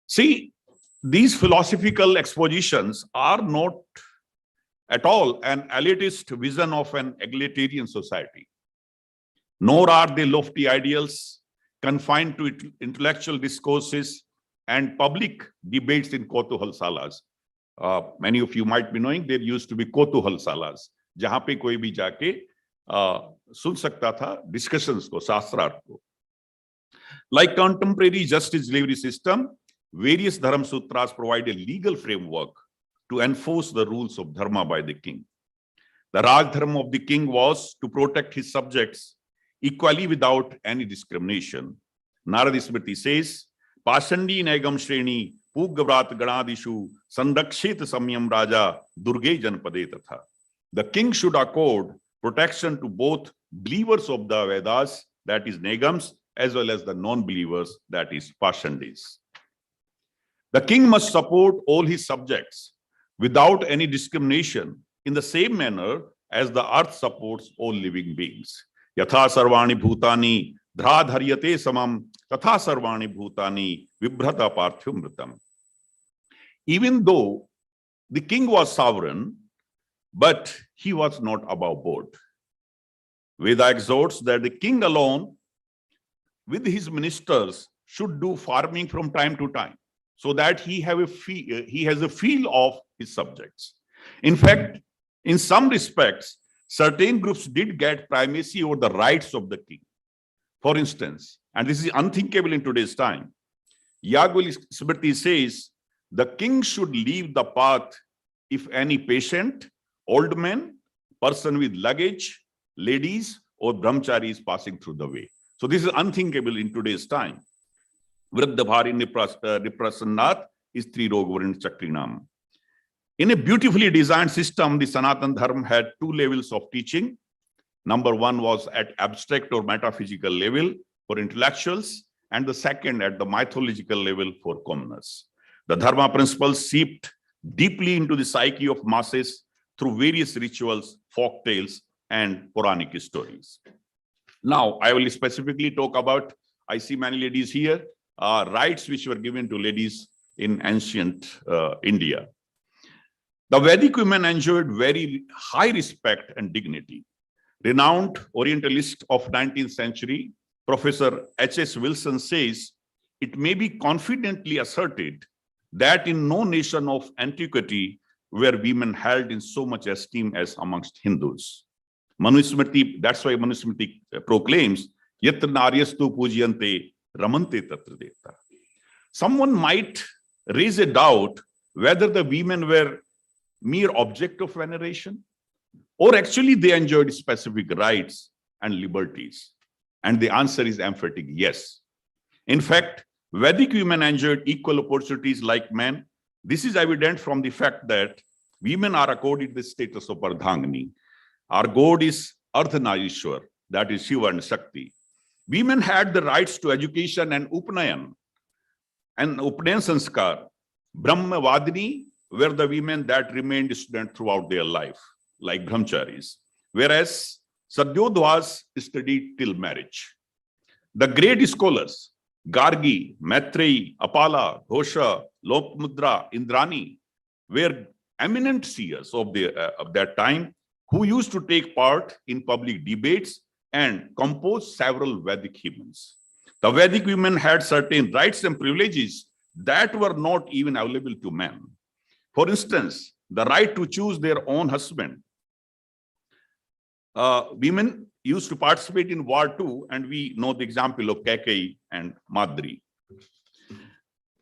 See, these philosophical expositions are not at all an elitist vision of an egalitarian society, nor are they lofty ideals confined to intellectual discourses and public debates in Kotuhal Salas. Many of you might be knowing there used to be Kotuhal Salas, जहां पे कोई भी जाके सुन सकता था discussions को, शास्त्रार्थ को. Like contemporary justice delivery system, various Dharma Sutras provide a legal framework to enforce the rules of Dharma by the king. The Raj Dharma of the king was to protect his subjects equally without any discrimination. Narad Smriti says, Pashandi Negam Shreni Pugavrat Ganadishu Sandakshit Samyam Raja Durge Janpade Tatha. The king should accord protection to both believers of the Vedas, that is Negams, as well as the non-believers, that is Pashandis. The king must support all his subjects without any discrimination in the same manner as the earth supports all living beings. Yatha sarvani bhutani dhradharyate samam tatha sarvani bhutani vibhrata parthyumritam. Even though the king was sovereign, but he was not above board. Veda exhorts that the king alone with his ministers should do farming from time to time, so that he has a feel of his subjects. In fact, in some respects, certain groups did get primacy over the rights of the king. For instance, and this is unthinkable in today's time, Yagul Smriti says, the king should leave the path if any patient, old man, person with luggage, ladies, or brahmachari is passing through the way. So this is unthinkable in today's time. Vriddhabhari Niprasannat is Trirogvarin Chakrinam. In a beautifully designed system, the Sanatan Dharma had two levels of teaching. Number one was at abstract or metaphysical level for intellectuals, and the second at the mythological level for commoners. The Dharma principles seeped deeply into the psyche of masses through various rituals, folk tales, and Puranic stories. Now, I will specifically talk about, I see many ladies here, rights which were given to ladies in ancient India. The Vedic women enjoyed very high respect and dignity. Renowned Orientalist of 19th century, Professor H.S. Wilson says, it may be confidently asserted that in no nation of antiquity were women held in so much esteem as amongst Hindus. Manusmriti, that's why Manusmriti proclaims, Yatra naryastu pujyante ramante tatra devta. Someone might raise a doubt whether the women were mere object of veneration, or actually they enjoyed specific rights and liberties. And the answer is emphatic yes. In fact, Vedic women enjoyed equal opportunities like men. This is evident from the fact that women are accorded the status of Ardhangani. Our god is Ardhanarishwar, that is Shiva and Shakti. Women had the rights to education and Upanayan Sanskar. Brahmavadini were the women that remained student throughout their life, like brahmacharis, whereas Sadyodhas studied till marriage. The great scholars, Gargi, Maitreyi, Apala, Ghosha, Lopamudra, Indrani, were eminent seers of that time who used to take part in public debates and compose several Vedic hymns. The Vedic women had certain rights and privileges that were not even available to men. For instance, the right to choose their own husband. Women used to participate in war too, and we know the example of Kaikeyi and Madri.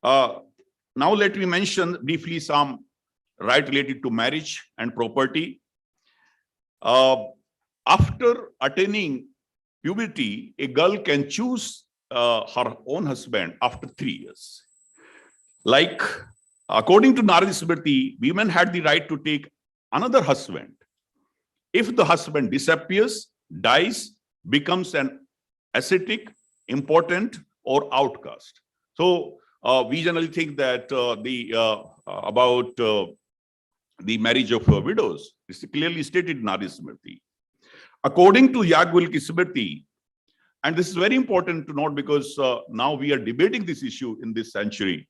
Now let me mention briefly some right related to marriage and property. After attaining puberty, a girl can choose her own husband after 3 years. Like, according to Narad Smriti, women had the right to take another husband if the husband disappears, dies, becomes an ascetic, impotent, or outcast. So we generally think that about the marriage of widows is clearly stated in Narad Smriti. According to Yagvalki Smriti, And this is very important to note because now we are debating this issue in this century.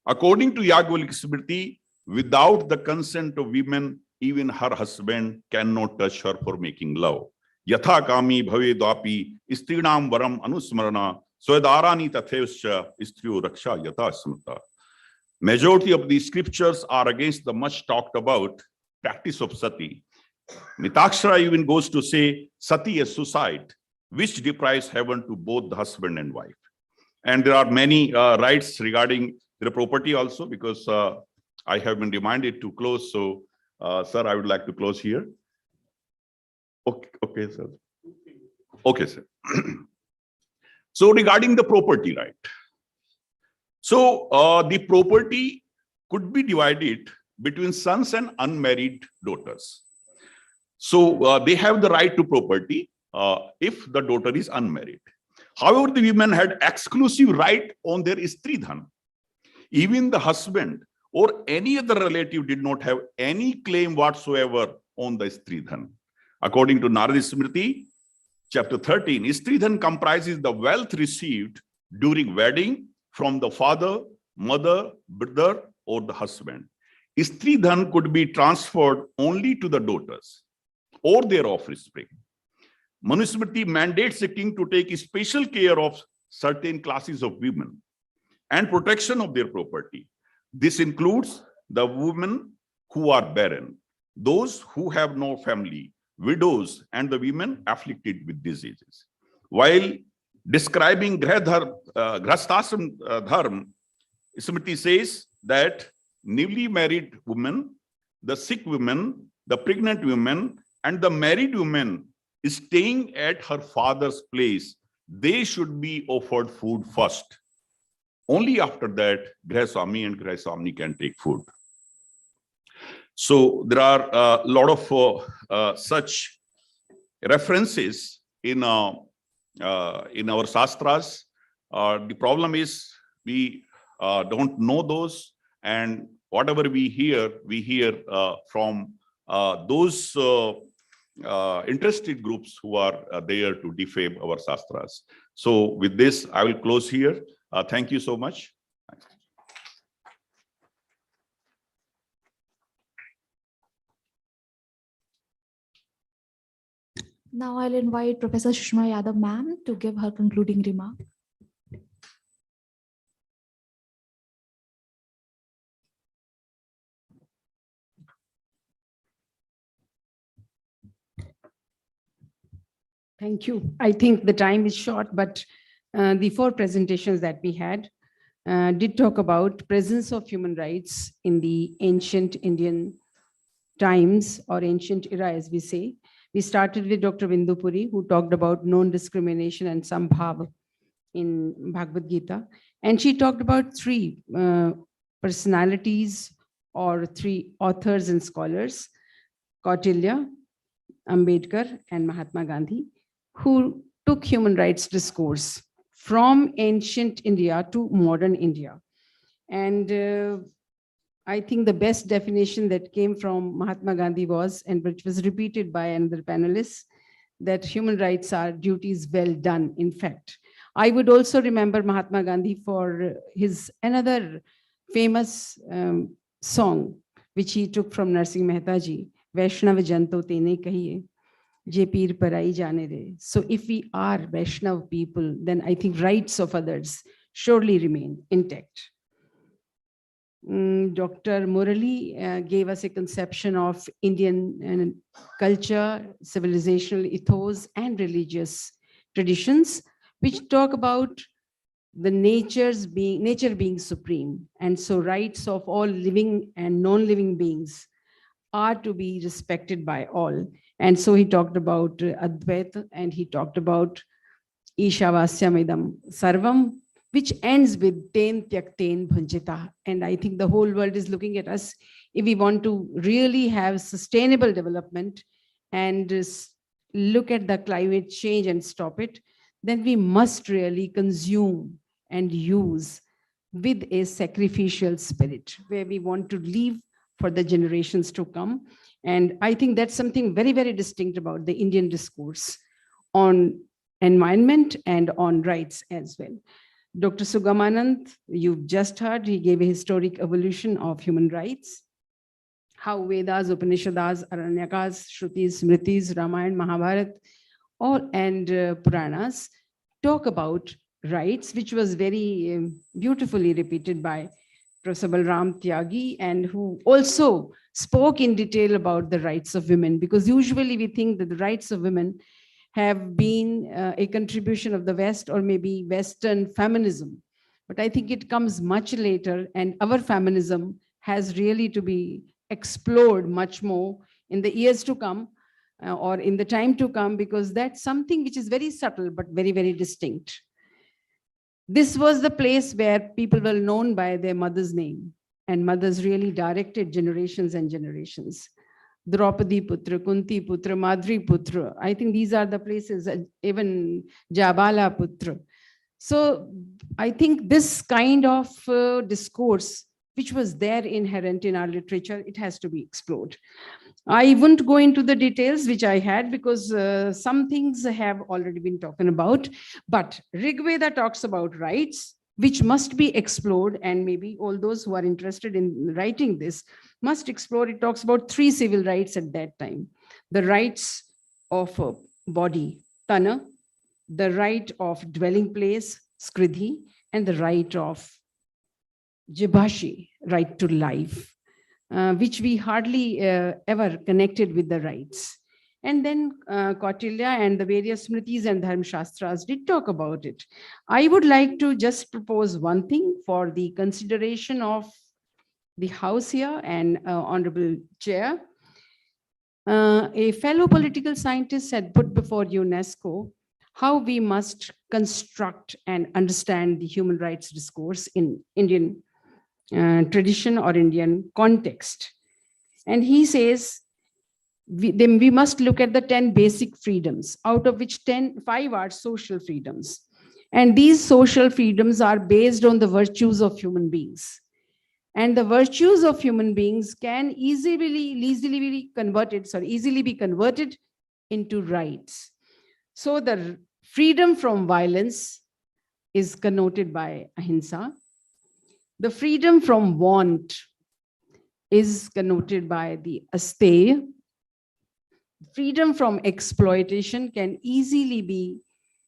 According to Yagnik Smriti, without the consent of women, even her husband cannot touch her for making love. Yatha kami bhave dwapi istrinam varam anusmarana swadarani tathevscha istriyo raksha yatha smrta. Majority of these scriptures are against the much talked about practice of sati. Mitakshara even goes to say sati is suicide, which deprives heaven to both the husband and wife. And there are many rights regarding their property also, because I have been reminded to close. So, sir, I would like to close here. Okay, sir. Okay, sir. So regarding the property right. So the property could be divided between sons and unmarried daughters. So they have the right to property if the daughter is unmarried. However, the women had exclusive right on their stridhan. Even the husband or any other relative did not have any claim whatsoever on the stridhan. According to Narada Smriti, chapter 13, stridhan comprises the wealth received during wedding from the father, mother, brother, or the husband. Stridhan could be transferred only to the daughters or their offspring. Manusmriti mandates the king to take special care of certain classes of women and protection of their property. This includes the women who are barren, those who have no family, widows, and the women afflicted with diseases. While describing Grahasthashram dharma, Smriti says that newly married women, the sick women, the pregnant women, and the married women staying at her father's place, they should be offered food first. Only after that, Grahaswami and Grahaswamini can take food. So there are a lot of such references in our Shastras. The problem is we don't know those, and whatever we hear from those interested groups who are there to defame our Shastras. So with this, I will close here. Thank you so much. Thanks. Now I'll invite Professor Sushma Yadav ma'am to give her concluding remark. Thank you. I think the time is short, but the 4 presentations that we had did talk about presence of human rights in the ancient Indian times, or ancient era, as we say. We started with Dr. Vindupuri, who talked about non-discrimination and sambhava in Bhagavad Gita. And she talked about 3 personalities or 3 authors and scholars, Kautilya, Ambedkar, and Mahatma Gandhi, who took human rights discourse from ancient India to modern India. And I think the best definition that came from Mahatma Gandhi was, and which was repeated by another panelist, that human rights are duties well done, in fact. I would also remember Mahatma Gandhi for his another famous song, which he took from Narsingh Mehta ji, Vaishnav Janto Tene Kahiye, Je Peer Parai Jane Re. So if we are Vaishnav people, then I think rights of others surely remain intact. Dr. Murali gave us a conception of Indian culture, civilizational ethos, and religious traditions, which talk about the nature being supreme. And so rights of all living and non-living beings are to be respected by all. And so he talked about Advaita, and he talked about Ishavasyamidam Sarvam, which ends with Ten Tyakten Bhunjita. And I think the whole world is looking at us. If we want to really have sustainable development and look at the climate change and stop it, then we must really consume and use with a sacrificial spirit, where we want to leave for the generations to come. And I think that's something very, very distinct about the Indian discourse on environment and on rights as well. Dr. Sugamanand, you've just heard, he gave a historic evolution of human rights, how Vedas, Upanishads, Aranyakas, Shrutis, Smritis, Ramayana, Mahabharata, and Puranas talk about rights, which was very beautifully repeated by Professor Balram Tyagi, and who also spoke in detail about the rights of women, because usually we think that the rights of women have been a contribution of the West or maybe Western feminism. But I think it comes much later, and our feminism has really to be explored much more in the years to come or in the time to come, because that's something which is very subtle but very, very distinct. This was the place where people were known by their mother's name, and mothers really directed generations and generations. Draupadi Putra, Kunti Putra, Madri Putra. I think these are the places, even Jabala Putra. So I think this kind of discourse, which was there inherent in our literature, it has to be explored. I won't go into the details which I had, because some things have already been talked about, but Rig Veda talks about rights, which must be explored, and maybe all those who are interested in writing this must explore. It talks about 3 civil rights at that time: the rights of body, Tana, the right of dwelling place, Skridhi, and the right of Jibhashi, right to life, which we hardly ever connected with the rights. And then Kautilya and the various Smritis and Dharma Shastras did talk about it. I would like to just propose one thing for the consideration of the House here and Honorable Chair. A fellow political scientist had put before UNESCO how we must construct and understand the human rights discourse in Indian tradition or Indian context. And he says, we must look at the 10 basic freedoms, out of which 5 are social freedoms. And these social freedoms are based on the virtues of human beings. And the virtues of human beings can easily be converted into rights. So the freedom from violence is connoted by ahimsa. The freedom from want is connoted by the asteya. Freedom from exploitation can easily be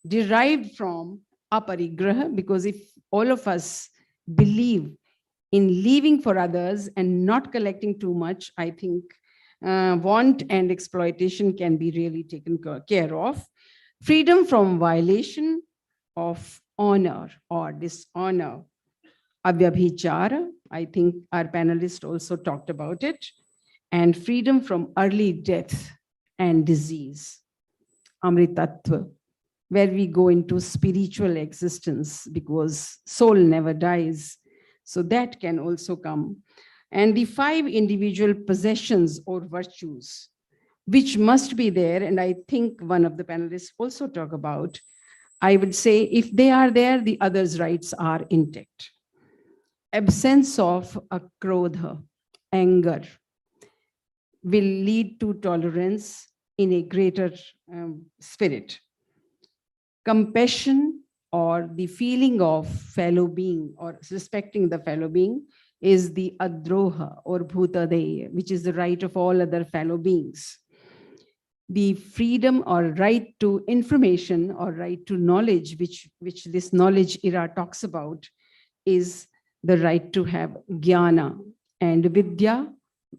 derived from aparigraha, because if all of us believe in leaving for others and not collecting too much, I think want and exploitation can be really taken care of. Freedom from violation of honor or dishonor, avyabhichara, I think our panelists also talked about it, and freedom from early death and disease, amritatva, where we go into spiritual existence because soul never dies. So that can also come. And the 5 individual possessions or virtues, which must be there, and I think one of the panelists also talk about, I would say if they are there, the others' rights are intact. Absence of akrodha, anger, will lead to tolerance in a greater spirit. Compassion, or the feeling of fellow being or respecting the fellow being, is the adroha or bhutadeya, which is the right of all other fellow beings. The freedom or right to information or right to knowledge, which this knowledge era talks about, is the right to have jnana, and vidya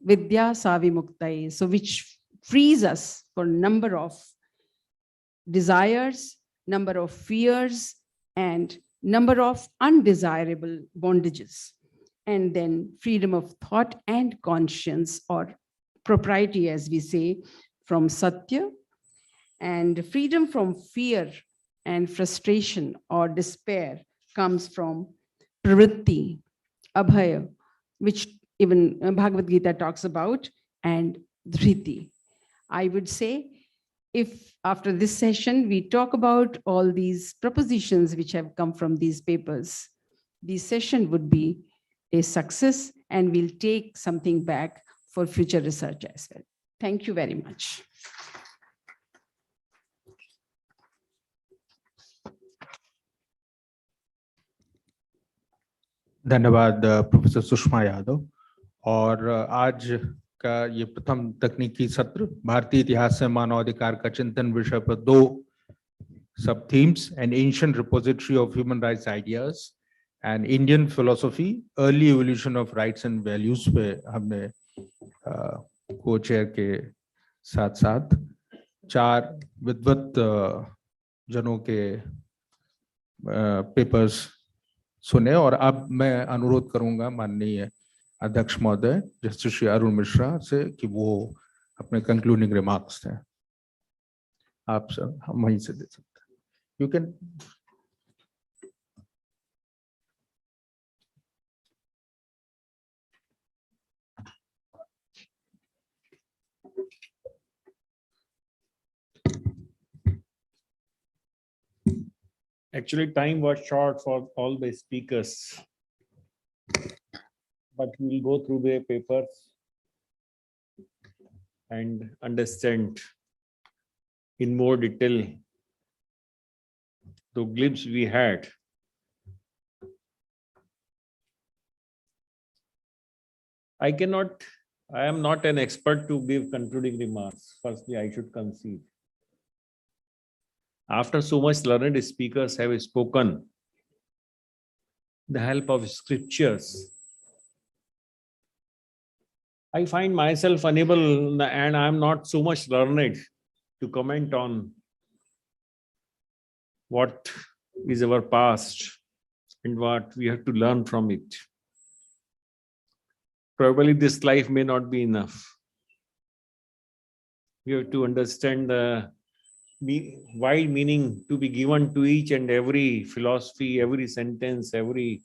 savimuktai, so which frees us for number of desires, number of fears, and number of undesirable bondages. And then freedom of thought and conscience, or propriety, as we say, from satya, and freedom from fear and frustration or despair comes from pravritti, abhaya, which even Bhagavad Gita talks about, and dhriti. I would say, if after this session we talk about all these propositions which have come from these papers, the session would be a success, and we'll take something back for future research as well. Thank you very much. धन्यवाद professor Sushma Yadav. और आज का ये प्रथम तकनीकी सत्र भारतीय इतिहास से मानवाधिकार का चिंतन विषय पर 2 सब themes, N ancient repository of human rights ideas and Indian philosophy, early evolution of rights and values पे हमने को चेयर के साथ साथ 4 विद्वत जनों के पेपर्स सुने। और अब मैं अनुरोध करूंगा माननीय अध्यक्ष महोदय जस्टिस श्री अरुण मिश्रा से कि वो अपने कंक्लूडिंग रिमार्क्स दें। आप सब हम वहीं से दे सकते हैं। You can. Actually, time was short for all the speakers, but we will go through their papers and understand in more detail the glimpse we had. I am not an expert to give concluding remarks. Firstly, I should concede. After so much learned speakers have spoken, the help of scriptures, I find myself unable, and I am not so much learned to comment on what is our past and what we have to learn from it. Probably this life may not be enough. We have to understand the wide meaning to be given to each and every philosophy, every sentence, every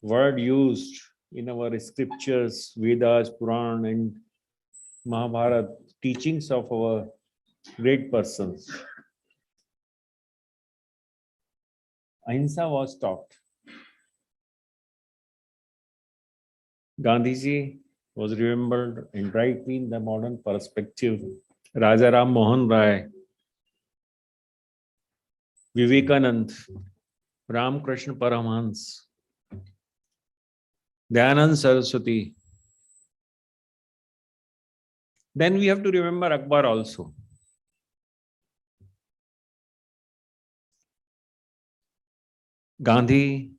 word used in our scriptures, Vedas, Puran, and Mahabharata, teachings of our great persons. Ahimsa was taught. Gandhiji was remembered and rightly in the modern perspective. Raja Ram Mohan Rai, Vivekanand, Ram Krishna Paramhans, Dayanand Saraswati. Then we have to remember Akbar also. Gandhi,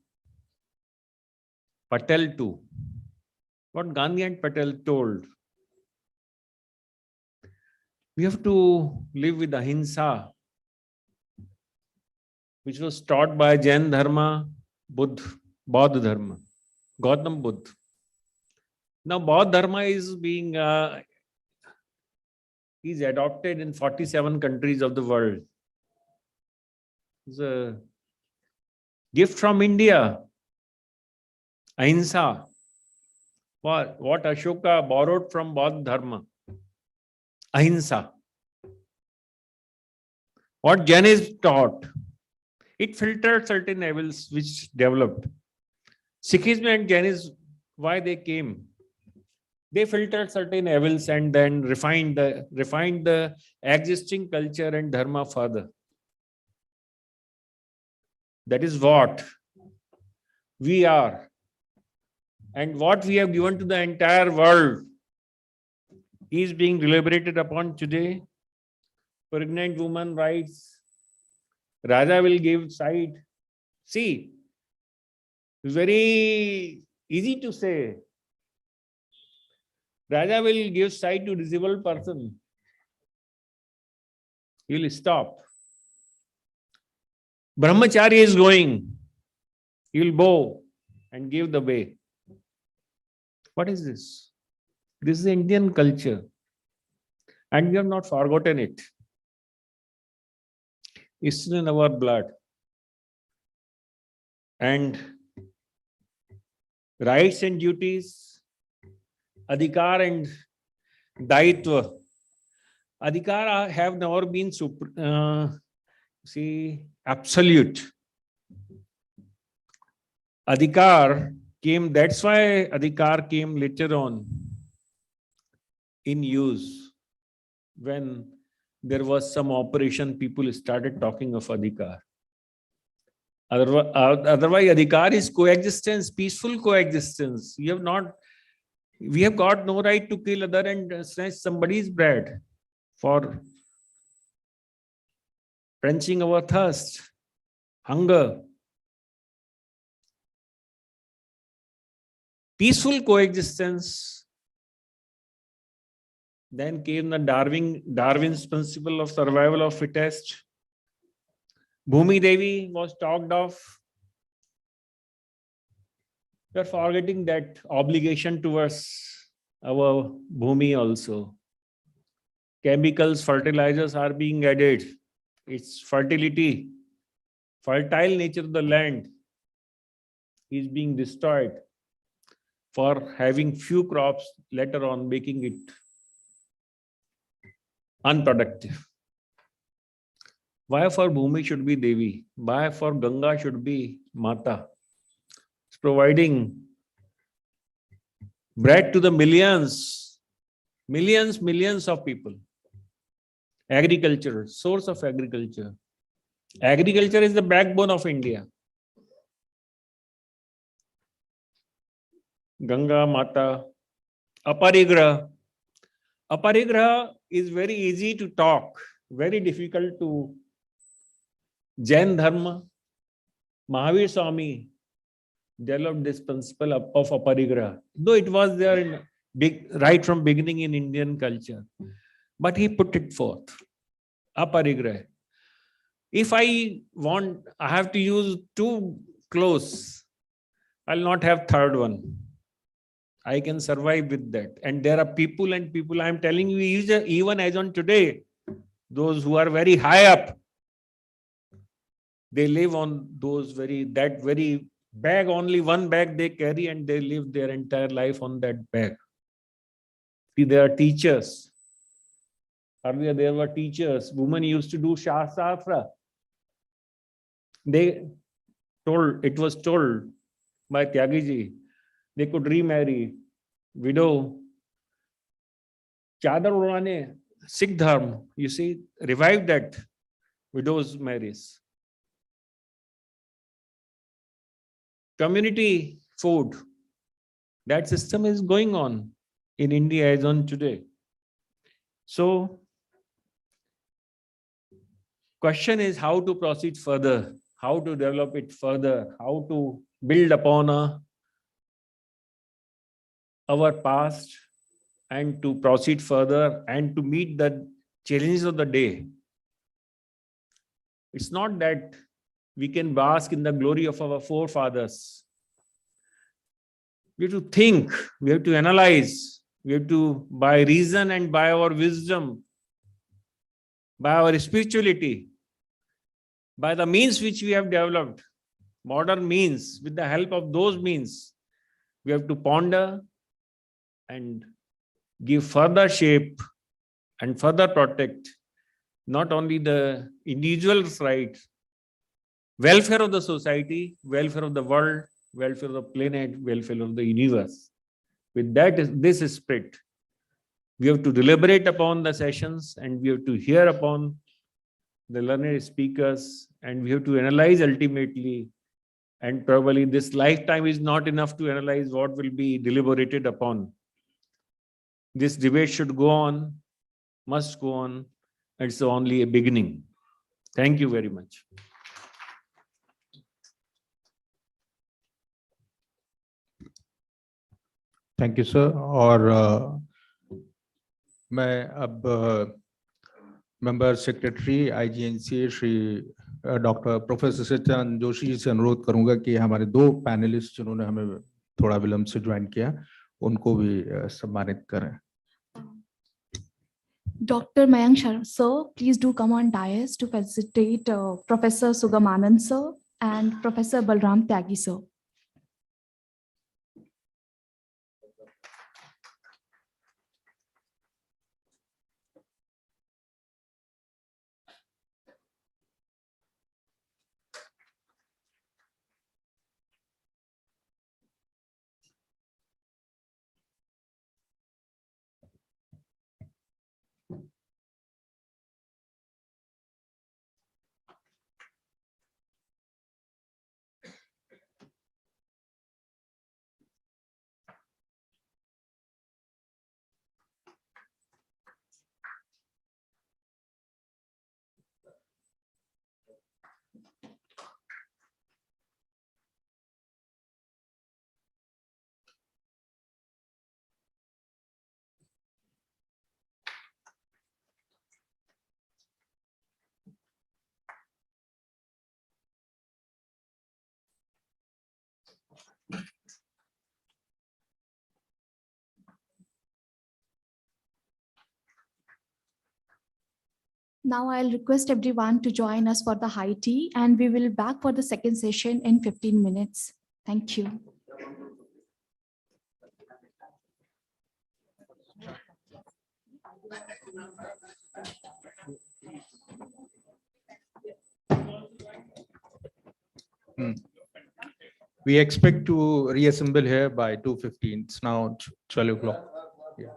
Patel too. What Gandhi and Patel told, we have to live with ahimsa, which was taught by Jain Dharma, Bauddha Dharma, Gautam Buddha. Now, Bauddha Dharma is being is adopted in 47 countries of the world. It's a gift from India. Ahimsa. What Ashoka borrowed from Bauddha Dharma. Ahimsa. What Jainism taught, it filtered certain evils which developed. Sikhism and Jainism, why they came? They filtered certain evils and then refined the existing culture and dharma further. That is what we are. And what we have given to the entire world is being deliberated upon today. Pregnant woman rights. Raja will give sight. See, very easy to say. Raja will give sight to disabled person. He will stop. Brahmachari is going. He will bow and give the way. What is this? This is Indian culture. And we have not forgotten it. It's still in our blood. And rights and duties, adhikar and daitva. Adhikar have never been absolute. Adhikar came, that's why adhikar came later on in use. When there was some operation, people started talking of adhikar. Otherwise, adhikar is coexistence, peaceful coexistence. We have got no right to kill other and snatch somebody's bread for quenching our thirst, hunger. Peaceful coexistence. Then came the Darwin's principle of survival of fittest. Bhumi Devi was talked of. We are forgetting that obligation towards our Bhumi also. Chemicals, fertilizers are being added. Its fertility, fertile nature of the land is being destroyed for having few crops, later on making it unproductive. Why for Bhumi should be Devi? Why for Ganga should be Mata? It's providing bread to the millions of people. Agriculture, source of agriculture. Agriculture is the backbone of India. Ganga, Mata, Aparigraha. Aparigraha is very easy to talk, very difficult to. Jain Dharma, Mahavir Swami developed this principle of aparigraha, though it was there in right from beginning in Indian culture, but he put it forth. Aparigraha. If I have to use two clothes, I'll not have third one. I can survive with that. And there are people I'm telling you, even as on today, those who are very high up, they live on that very bag, only one bag they carry, and they live their entire life on that bag. See, there are teachers. Earlier there were teachers. Women used to do Shastra. It was told by Tyagiji, they could remarry, widow. Chadar Urane, Sikh Dharma, you see, revived that widows' marriage. Community food, that system is going on in India as on today. So, question is how to proceed further, how to develop it further, how to build upon our past and to proceed further and to meet the challenges of the day. It's not that we can bask in the glory of our forefathers. We have to think, we have to analyze, we have to, by reason and by our wisdom, by our spirituality, by the means which we have developed, modern means, with the help of those means, we have to ponder and give further shape and further protect not only the individual's rights, welfare of the society, welfare of the world, welfare of the planet, welfare of the universe. With this spirit, we have to deliberate upon the sessions and we have to hear upon the learned speakers and we have to analyze ultimately. And probably this lifetime is not enough to analyze what will be deliberated upon. This debate should go on, must go on. It's only a beginning. Thank you very much. Thank you sir. और मैं अब member secretary IGNCA Shri doctor professor Satyanand Joshi ji से अनुरोध करूंगा कि हमारे दो panelist जिन्होंने हमें थोड़ा विलंब से ज्वाइन किया उनको भी सम्मानित करें। Dr. Mayank Sharma, sir, please do come on dais to facilitate Professor Sugamanand, sir, and Professor Balram Tyagi, sir. Now I'll request everyone to join us for the high tea, and we will back for the second session in 15 minutes. Thank you. We expect to reassemble here by 2:15. It's now 12 o'clock. Yeah.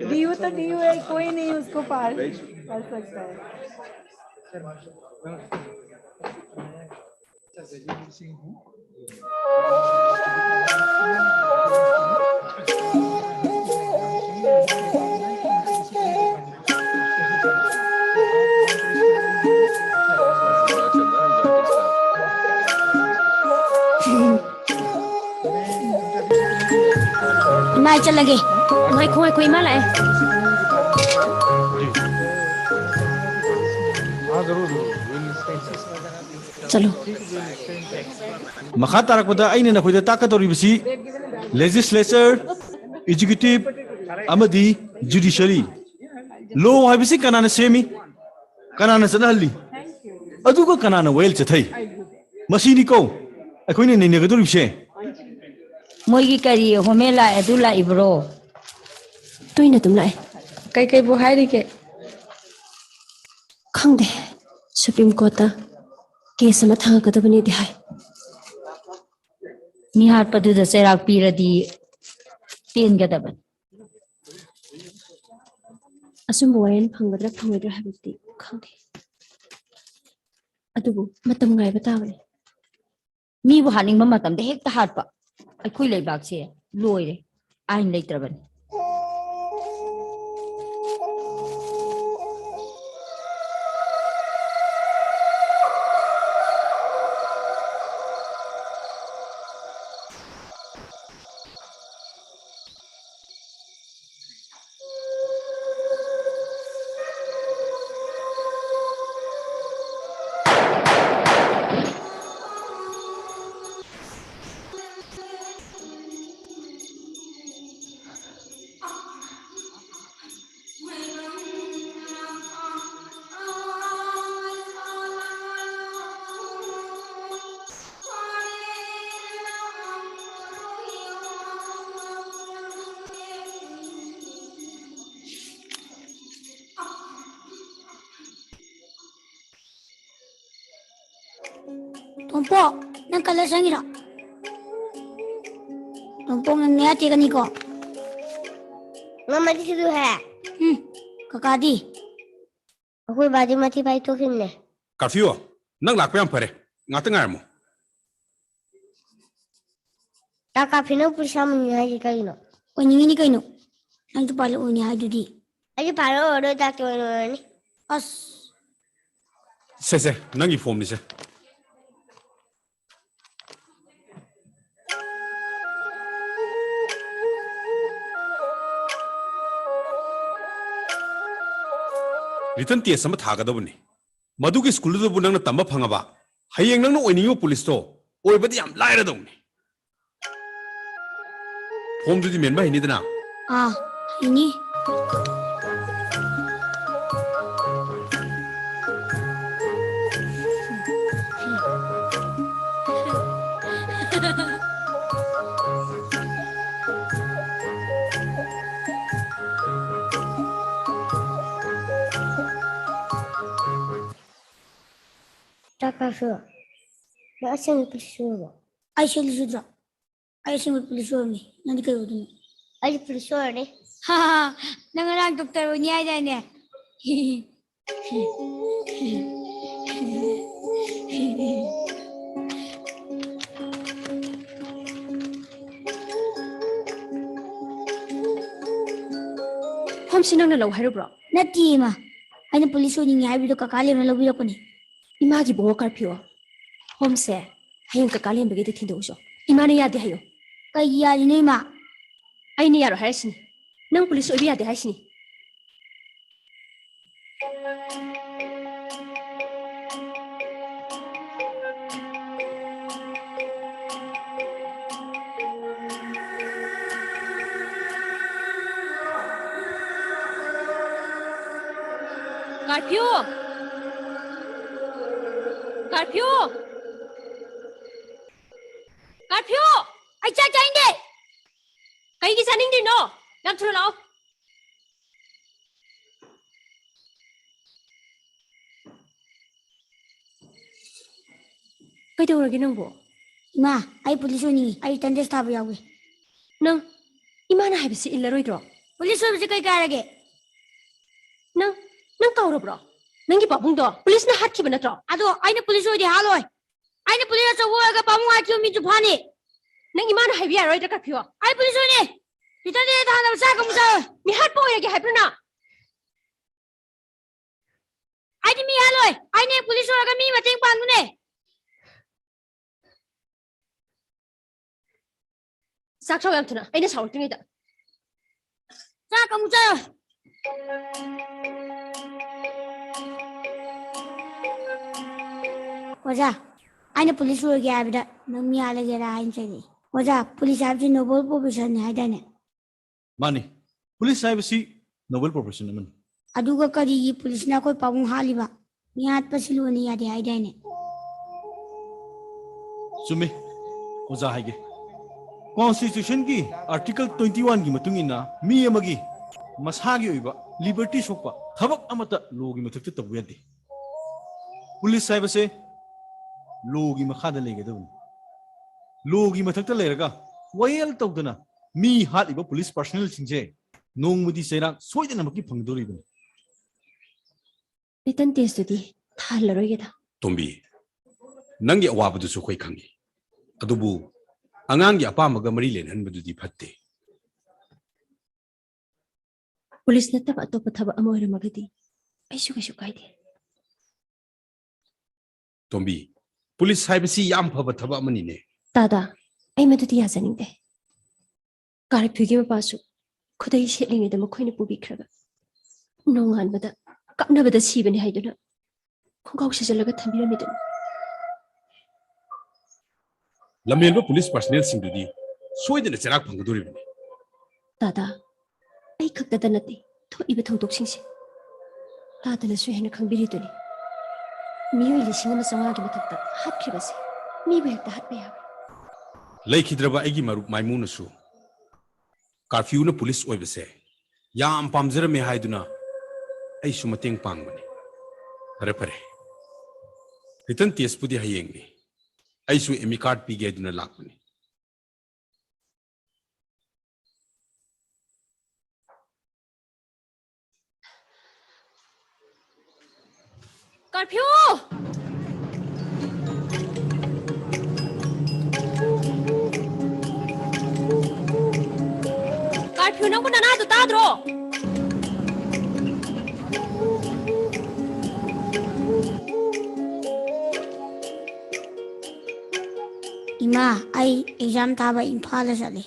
DU तो DU है, कोई नहीं उसको पार कर सकता है. Nay chân lagi. Ngoài khôi má lại. Chalo. Makha tarakpada aina na khoida takatoribasi legislature, executive, amadi judiciary. Law haibisi kanana semi, kanana sanali. Aduga kanana well chathai. Masini ko. Akoine ne negatoribse. Moigi kari homela edula ibro. Tuina tum lai. कई वो है के Khangde. Supreme Court ta case ma thang ka tabani di hai. Ni har padu da serak pira di tin ga daban. Asum boyen phangadra phangadra habiti khangde. Adubu matam ngai batawale. Mi bu haning ma matam de hek ta hat pa. Ai lei bak se loire. Ain leitraban. Tungpo, nang color sangiro. Tungpo nang niya tika niko. Mama di situ hai. Kakadi. Aku baju mati pai tu kimne. Curfew, nang lakpa yang pare. Ngata ngarmo. Tak kafina pulsa menyai jika ino. Oningi ni kaino. Nang tu palo oni hadudi. Aje paro odo tak tu ni. As. Se, nang form ni se. Return test sama thaga da buni. Madu ki school do bunang na tamba phanga ba. Hayeng nang no oiningo police to. Oi badi yam laira dong ni. Form du di men ba ini dana. Ah, ini. Tak kafir. Nak asing pulsa. Aisyah lisudra. Aisyah ngut puliso ni. Nanti kayo dun. Aje pulsa ni. Ha, nangarang doktor oni ada ni. Hom sinang na law haro bro. Nati ma. Aina puliso ni ngai bido kakali na lobi ko ni. Ima gi bungo curfew. Hom se hayang kakali ambege de thindo uso. Ima ne yade hayo. Kai yari ni ma. Ai ne yaro haisini. Nang police obi yade haisini. Curfew! Curfew! Curfew! Ai cha cha inde. Kai gi saning din no. Yam thuru lao. Kai do rage nang bo. Ma, ai puliso ni. Ai tande staba yawe. Nang imana haibisi illaroi dro. Puliso bi kai karage. Nang kauro bro. Nangi babung do. Police na hat kiba natro. Ado aina puliso di haloi. Aina puliso wo ga pamu ati mi ju phani. Nang imana haibi yaroi da curfew. Ai puliso ni. Pitane da na sa ka musa. Mi hat po yage haibru na. Ai di mi haloi. Aina puliso ga mi mateng pangu ne. Sak chaw yam thuna. Aina saw tingi da. Sa ka musa. Oja, aina pulis wo gya bida nami ala gera ain chani. Oja, pulis abji noble profession ni haida ne. Mani, police si noble profession naman. Aduga kari pulis na koi pamung haliba. Niat pasilu ni yadi haida ne. Sumi, oza haige. Constitution ki Article 21 ki matungina mi amagi masagi oiba liberty sokpa thabak amata logi mathukta tabu yadi. Police se logi makhada legedabni. Logi mathakta leraga wayel tawdana mi haliba police personnel singje nongmudi sera soidana maki phangdoribani. Return test di thallaroi ge da. Tombi nangi awabadu su khoi khangi. Adubu angangi apamaga mari lenhanbadu di phatte. Police na taba to pathaba amoira magadi. Aisu kaisu kaide. Tombi police haibasi yam phaba thaba amani ne. Dada, ai madudi ya zaningde. Curfew gi mapasu khudai setlingi da makhoi pubi khraga. Nongan bada kapna bada sibani haiduna. Khongau sejalaga thambira midun. Lamyenba police personnel singdudi soidana cherak phangdoribani. Dada, ai khakta da nate tho iba thongtok singsi. Dada na su hena khangbiri duni. Miyoi lising ama sanga gi mathakta hat khibase. Mi ba hekta hat ba. Laikhidraba aigi marup maimuna su curfew na police oibase yam pamjara me haiduna ai su mateng pangbani. Pare return test pudi hayengni ꯑꯩꯁꯨ Amy card ꯄꯤꯒꯦ ꯑꯗꯨꯅ ꯂꯥꯛꯄꯅꯤ curfew curfew नंगु नना तो ताद्रो इमा आई exam थाबा इम्फाल चले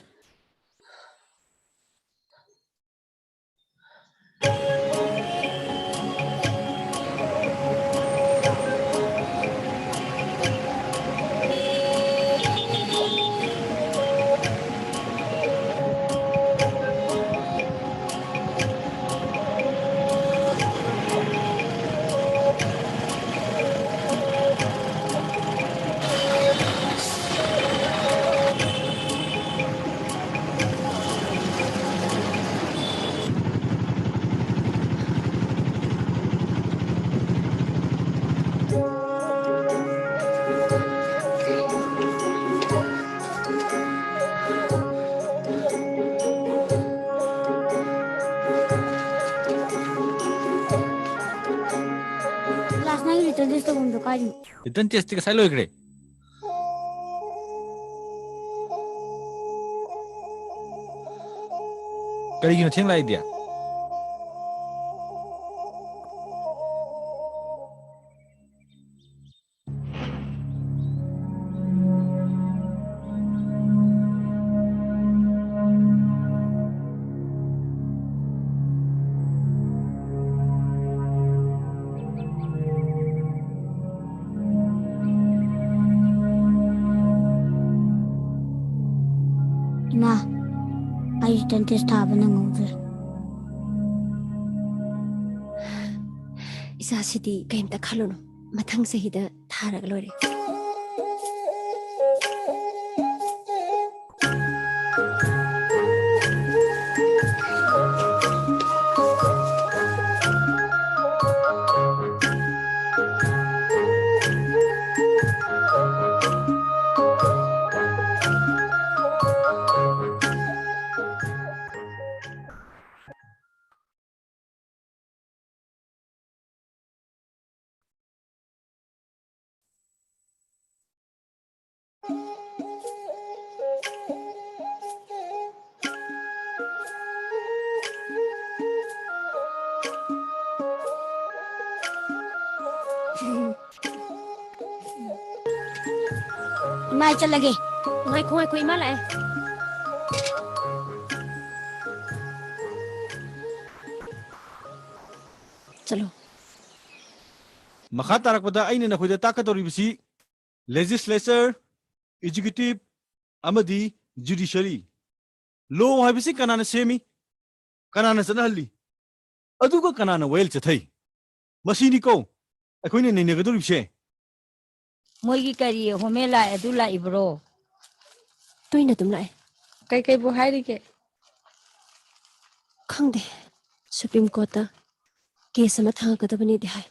class 9 litre this तो बंद कर रिटर्न टेस्ट का साइलो एकरे करीगिनो थेंगला आइडिया इमा आई रिटर्न टेस्ट थाबा नंगौजे इसा सिटी कहीं तक खालो नो मथंग से ही दा थारक लोरे इमा चल लगे Ngoi ko ima lae चलो मखा तारकपदा अइने नखोइदा ताकतोरिबसी लेजिस्लेचर एग्जीक्यूटिव अमदी जुडिशरी लो हाइबसी कनाना सेमी कनाना चनहल्ली अदुगा कनाना वेल चथै मसीनी को अखोइने नैनगदोरिबसे मोइगी करी होमेला एदुला इब्रो तो इन तुम लाए कई कई बुहारी के खंग दे सुप्रीम कोर्ट केस में थांग कदम नहीं दिहाई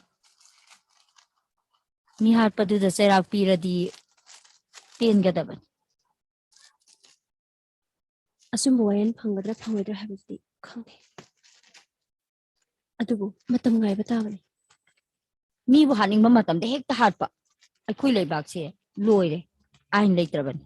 मिहार पदुदा चेराक पीरदी पेनगदबन असुम वयन फंगद्रा फंगद्रा हैबती खंग दे अदुबु मतम गाय बतावनी मीबु हानिंग ममतम दे हेक्ता हाटपा अखुई लेबाकसे लोइरे आइन लेत्रबन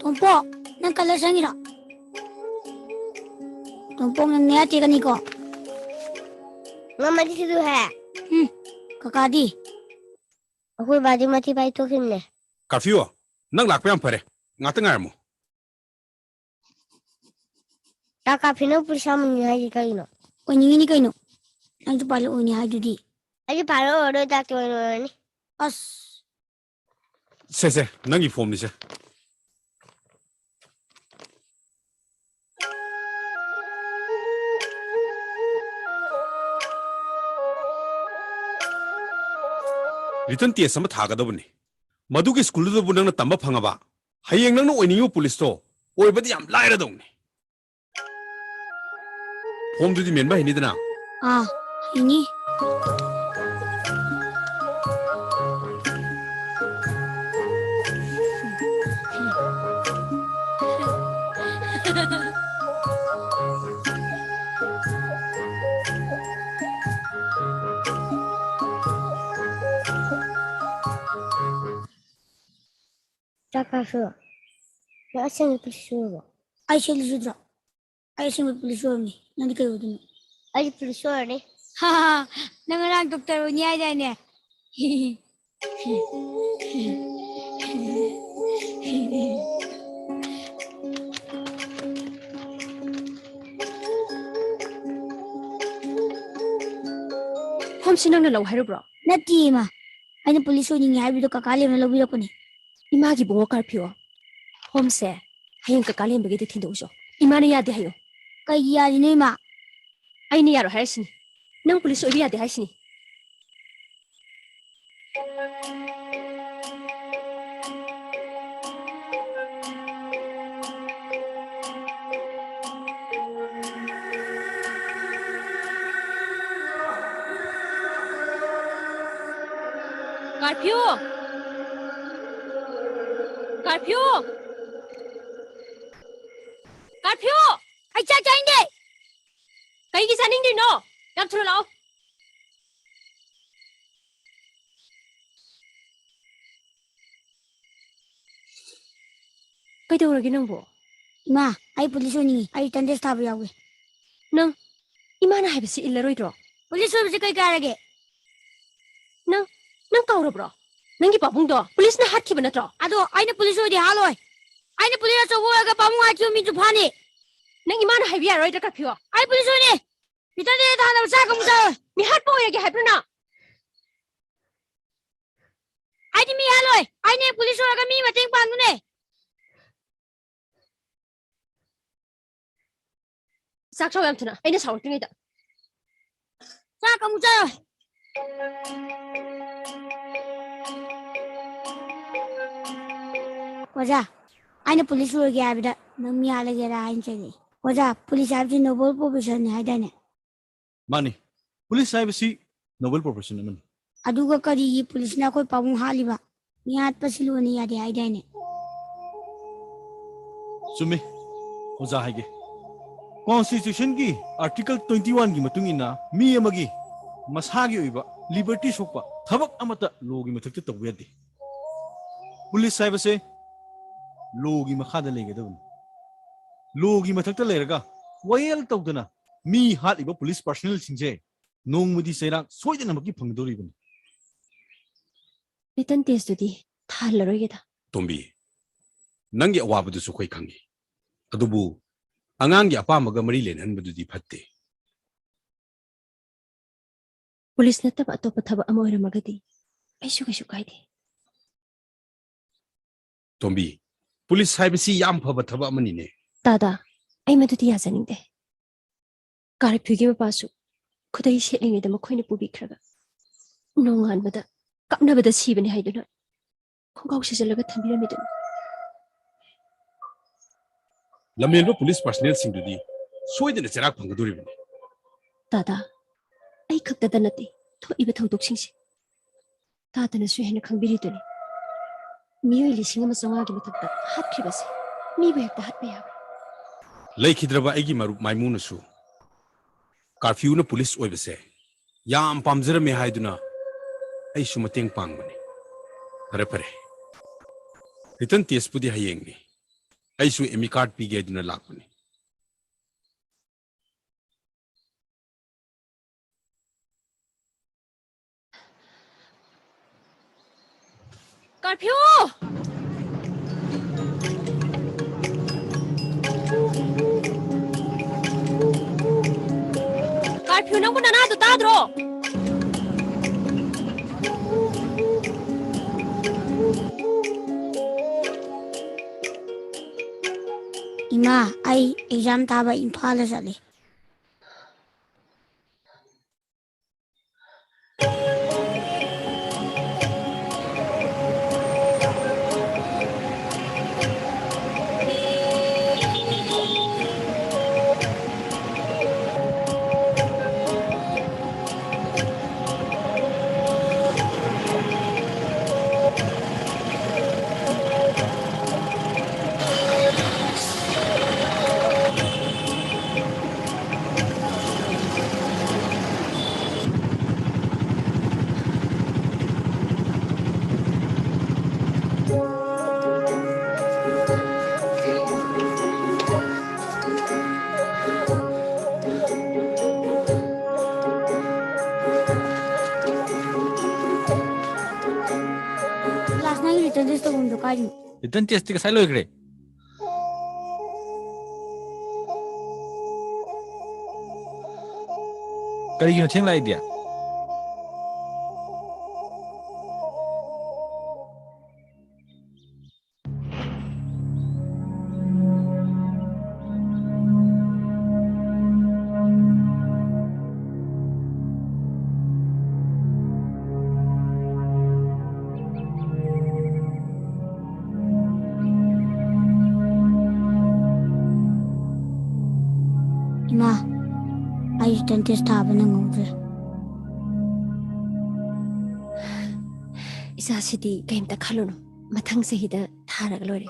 तुमपो नंग colour संगिरा Nungpong nang niya tika niko. Nga mati sidu hai. Kakadi. Aku badi mati pai to kimne. Curfew, nang lakpa yang pare, ngata ngarmu. Taka phino pulisa mun hai kai no. Oningi ni kaino. Nang tu palo oni hai judi. Aji paro oro tak to ni. As. Se, nangi form ni se. Return test sama thaga da buni. Madu ke school do bunang na tamba phanga ba. Hayeng nang no oiningu police to. Oi badi yam lai ra dong ni. Form du di men ba hini dana. Ah, ini. Taka phino. Ya asen pulisa ba. Ai sel judra. Ai sel puliso ni. Nang kayo dun. Aji pulisa ni. Ha, nang lang doktor oni ai dai ne. Hom sinang na law hairo bro. Nati ma. Aina puliso ni ngai bido kakali na lobi ko ni. Imagi bungo curfew. Hom se hayeng ka kalim bagi de thindo jo. Imana yade hayo. Kai ya ni ma. Ai ni yaro haisini. Nang police obi yade haisini. Curfew! Curfew! Curfew! Ai cha cha inde. Kai ki saning di no. Yam thuro lao. Kai dau ragi nang bo. Ma, ai puliso ni. Ai tande stab yawe. Nang imana haibasi illaroi dro. Puliso bi kai karage. Nang kauro bro. Nangi papung do. Police na hat ki bana tro. Ado aina puliso di haloi. Aina puliso so wo ga pamu ha chu mi tu phani. Nang imana haibi yaroi da curfew. Ai puliso ni. Bitane da na sa ka mu sa. Mi hat po ya ki haibro na. Ai di mi haloi. Ai ne puliso ga mi ma teng pang ne. Sak chaw yam thuna. Aina saw tingai da. Sa ka mu sa. Oja, aina puliso ga bida nang mi halage ra ain chani. Oja, pulis abji noble profession ni haida ne. Mani, police saibasi noble profession naman. Aduga kari pulis na koi pamu haliba. Mi hat pasilu ni yade haida ne. Sumi, oza haige. Constitution ki Article 21 ki matung ina mi amagi masagi oiba liberty sokpa thabak amata law gi mathakta tawbu yade. Police saibase law gi makhada legedabun. Law gi mathakta leraga wayel tawdana mi haliba police personnel singje nongmudi seirak soidana maki phangdoribun. Return test di thallaroi ge da. Tombi, nangi awabu du su koi kangi. Adubu, angangi apa maga mari lenan badu di phatte. Police na taba to pathaba amoira magadi. Ai shu kai de. Tombi, police saibasi yam phaba thaba amani ne. Dada, ai madudi ya zaning de. Curfew gi ma pasu. Khudai shelingi da makhoina pubi khraga. Nongan bada kapna bada sibani haiduna. Khongau sejalaga thambira midun. Lamelo police personnel singdudi soidana cherak phangdoribani. Dada, ai khakta da nati. Tho iba thodok singsi. Dada na su hena khangbiri duni. Miyoi lising ama songa gi mathakta hat khibase. Mi ba hekta hat ba ya. Laikhidraba egi marup maimuna su. Curfew na police oibase. Yam pamjara me haiduna. Ai su mateng pangbani. Pare. Return test pudi hayeng ni. Ai su emi card pige duna lakbani. Curfew! Curfew nang kuna na to tadro. Ima, ai exam taba Imphal chale. Last night return this to gundo kai. Return test ka sai loi kre. Kari gino theng lai dia. Ima, ai return this taba nang ngudre. Isa sidi kaim ta khalono. Mathang sahida tharaga lore.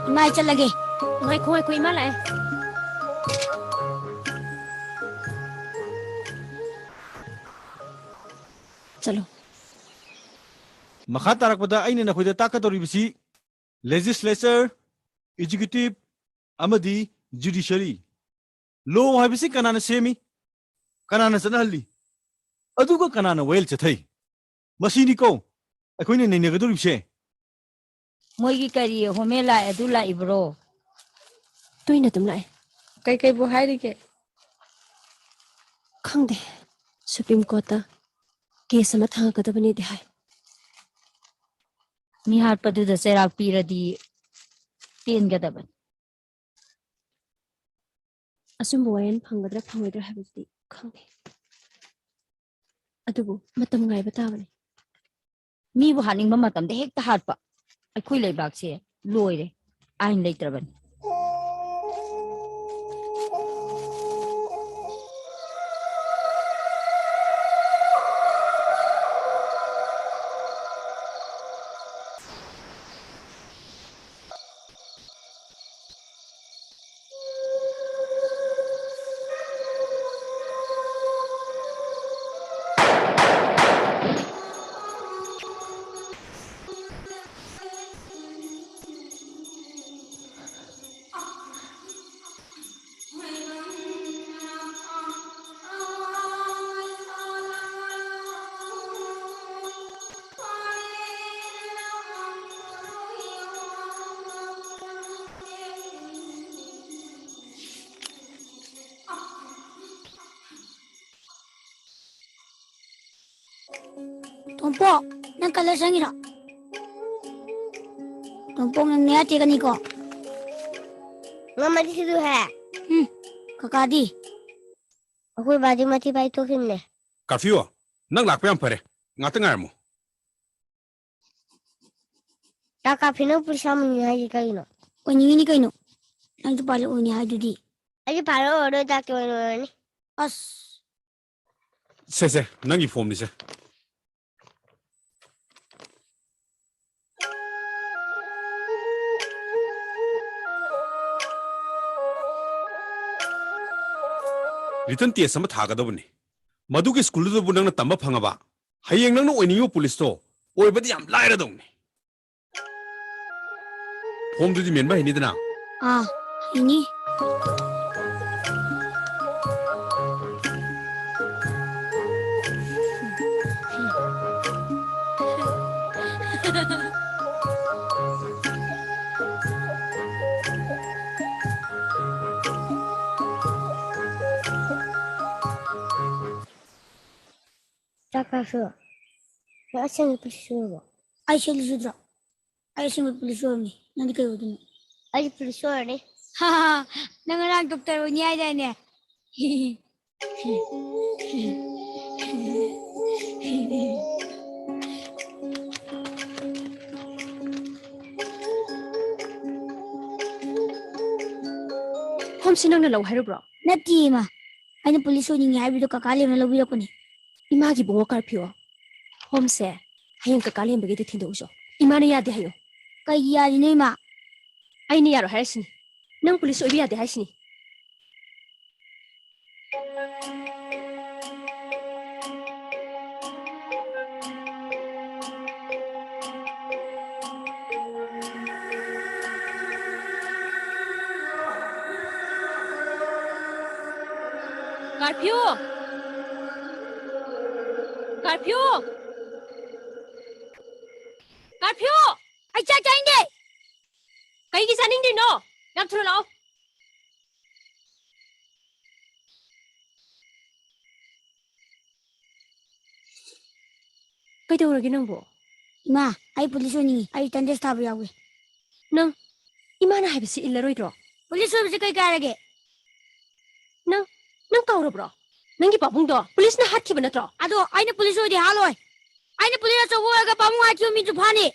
Ima ai chalage. Ngai khoi ma lai. Chalo. Makha tarak pada aina na khoida takatori bisi legislature, executive, amadi judiciary. Law habisi kanana semi, kanana sanali. Aduga kanana well chathai. Masini ko, akoine nei negadori bise. Moigi kari homela edula ibro. Toina tum lai. Kai bu hai ke. Khangde. Supreme Court ta case ama thang ka tabani de hai. Ni har padu da serak piradi ten gadaban. Asumbo wayan phangadra phangwedra habisi khangde. Adubu matam ngai batabani. Mi bu haning matam de hekta harpa. Akhui leibak se loire. Ain leitraban. Tompo, nang color sangira. Tompo nang naya teka niko. Mama di situ hai. Kakadi. Aku badi mati pai to kimne. Curfew, nang lakpa yam pare. Ngata ngarmo. Taka pina pulsa mun hai kai no. Oni kai no. Nang tu pala oni hai dudi. Aji paro odo ta ke ni. As. Se, nang form ni se. Written test sama thagadabani. Madu ke school do bunang na tamba phangaba. Hayeng nang no oiningo police to. Oi badi yam laira dongni. Form do di men ba hini dana. Ah, ini. Taka so. Ya asen pulsa. Ai sheli sudra. Ai single police ni. Nang kai odun. Aji pulsa ni. Ha, nang nang doktor oni hai dai ne. Home sinang na law hero bro. Nati ma. Aina police oni hai bido kakali na lobi ko ni. Ima gi bungo curfew. Home se. Hayeng ka kalim bagi thindo uso. Ima na yade hayo. Kai ya ni ma. Ai ni yaro haisini. Nang police obi yade haisini. Curfew! Curfew! Curfew! Ai cha chainge. Kai gi saning din no? Yam thuro lao. Kai dawragi nang bo? Ma, ai police oni. Ai tande stab yawe. Nang imana haibisi illaroidro. Police oni kai karage. Nang kauro bro. Nangi pabung do. Police na hat kiba natro. Ado aina police oni haloi. Aina police so wo ga pamu ha chu mi chu phani.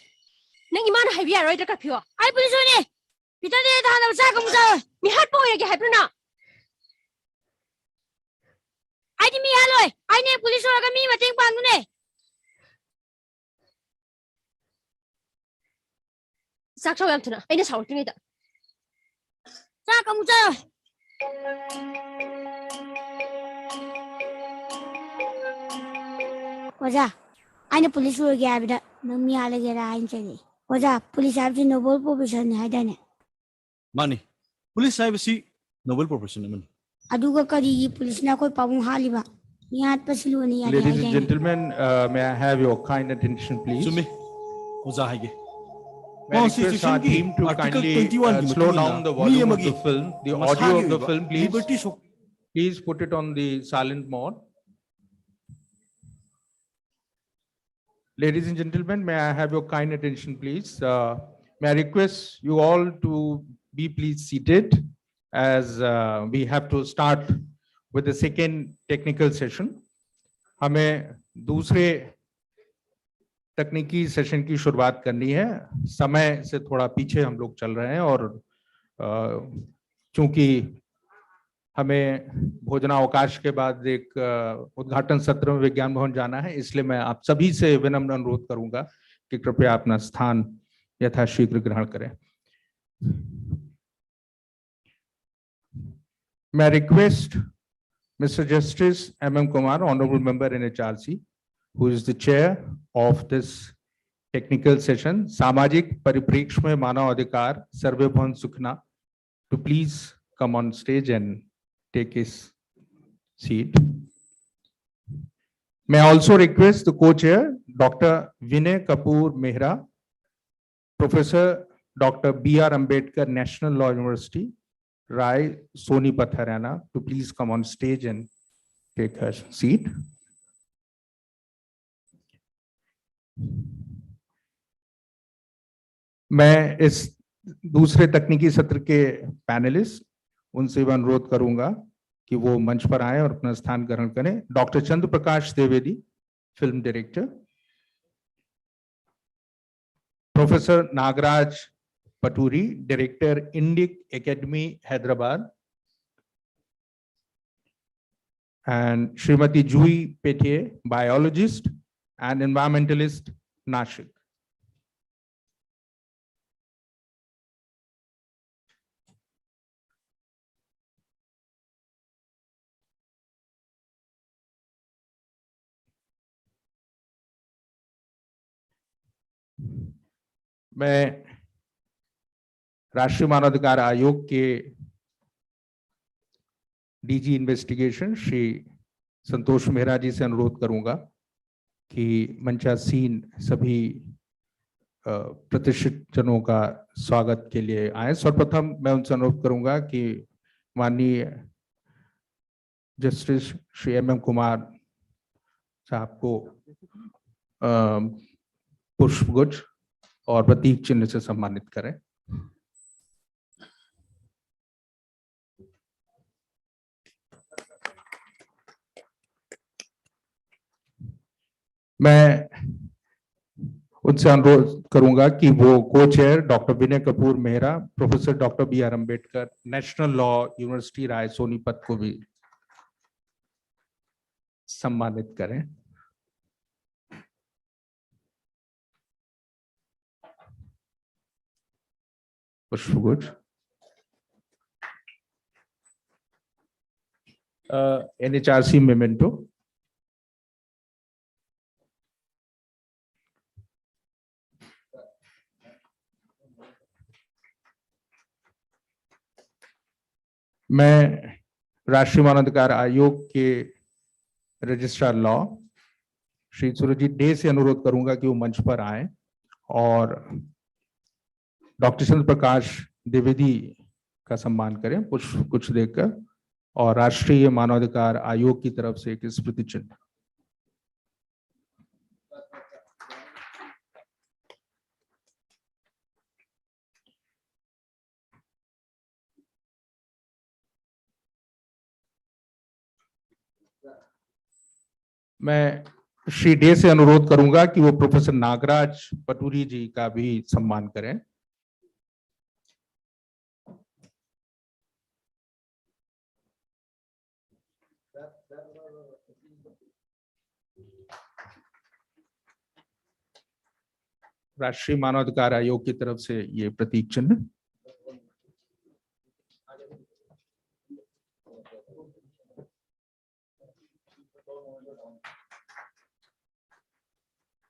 Nang imana haibi yaroidra curfew. Ai police oni. Pita de da na sa kam sa. Mi hat po yagi haibro na. Ai di mi haloi. Ai ne police ga mi ma teng pang ne. Sak chaw yam thuna. Aina saw tingai da. Sa kam sa. Oja, aina police wo ga bida nang mi halage ra ain chani. Oja, police ab ji noble profession hai da ne. Mani. Police haibisi noble profession man. Aduga kari police na koi pamu haliba. Yat pasilu ni ya. Ladies and gentlemen, may I have your kind attention, please? Sume. Oza haige. May I request our team to Article kindly 21 slow down the volume of the Miyamagi. film, the Mas audio of hage the ba? film, please. Liberty shock. Please put it on the silent mode. Ladies and gentlemen, may I have your kind attention, please? May I request you all to be please seated as we have to start with the second technical session. हमें दूसरे तकनीकी session की शुरुआत करनी है। समय से थोड़ा पीछे हम लोग चल रहे हैं और चूंकि हमें भोजनावकाश के बाद एक उद्घाटन सत्र में विज्ञान भवन जाना है, इसलिए मैं आप सभी से विनम्र अनुरोध करूंगा कि कृपया अपना स्थान यथाशीघ्र ग्रहण करें। मैं request Mr. Justice M.M. Kumar, Honorable Member NHRC, who is the chair of this technical session, सामाजिक परिप्रेक्ष्य में मानव अधिकार सर्वे भवन सुखना, to please come on stage and take his seat. May I also request the co-chair, Dr. Vinay Kapoor Mehra, Professor Dr. B.R. Ambedkar, National Law University, Rai Sonipat, Haryana, to please come on stage and take her seat. मैं इस दूसरे तकनीकी सत्र के panelist उनसे भी अनुरोध करूंगा कि वो मंच पर आए और अपना स्थान ग्रहण करें। Doctor Chandra Prakash Dwivedi, film director. Professor Nagaraj Paturi, director, Indian academy, Hyderabad. And Srimati Jui Petier, biologist and environmentalist, Nashik. मैं राष्ट्रीय मानवाधिकार आयोग के डीजी इन्वेस्टिगेशन श्री संतोष मेहरा जी से अनुरोध करूंगा कि मंचासीन सभी प्रतिष्ठित जनों का स्वागत के लिए आए। सर्वप्रथम मैं उनसे अनुरोध करूंगा कि माननीय जस्टिस श्री MM कुमार साहब को पुष्पगुच्छ और प्रतीक चिन्ह से सम्मानित करें। मैं उनसे अनुरोध करूंगा कि वो को chair doctor Vinay Kapoor Mehra, professor doctor BR Ambedkar national law university Rai Sonipat को भी सम्मानित करें। पुष्पगुच्छ। NHRC memento. मैं राष्ट्रीय मानवाधिकार आयोग के रजिस्ट्रार लॉ श्री सुरजीत डे से अनुरोध करूंगा कि वो मंच पर आए और डॉक्टर चंद्र प्रकाश द्विवेदी का सम्मान करें कुछ देकर, और राष्ट्रीय मानवाधिकार आयोग की तरफ से एक स्मृति चिन्ह। मैं श्री डे से अनुरोध करूंगा कि वो प्रोफेसर नागराज पटूरी जी का भी सम्मान करें। राष्ट्रीय मानवाधिकार आयोग की तरफ से ये प्रतीक चिन्ह।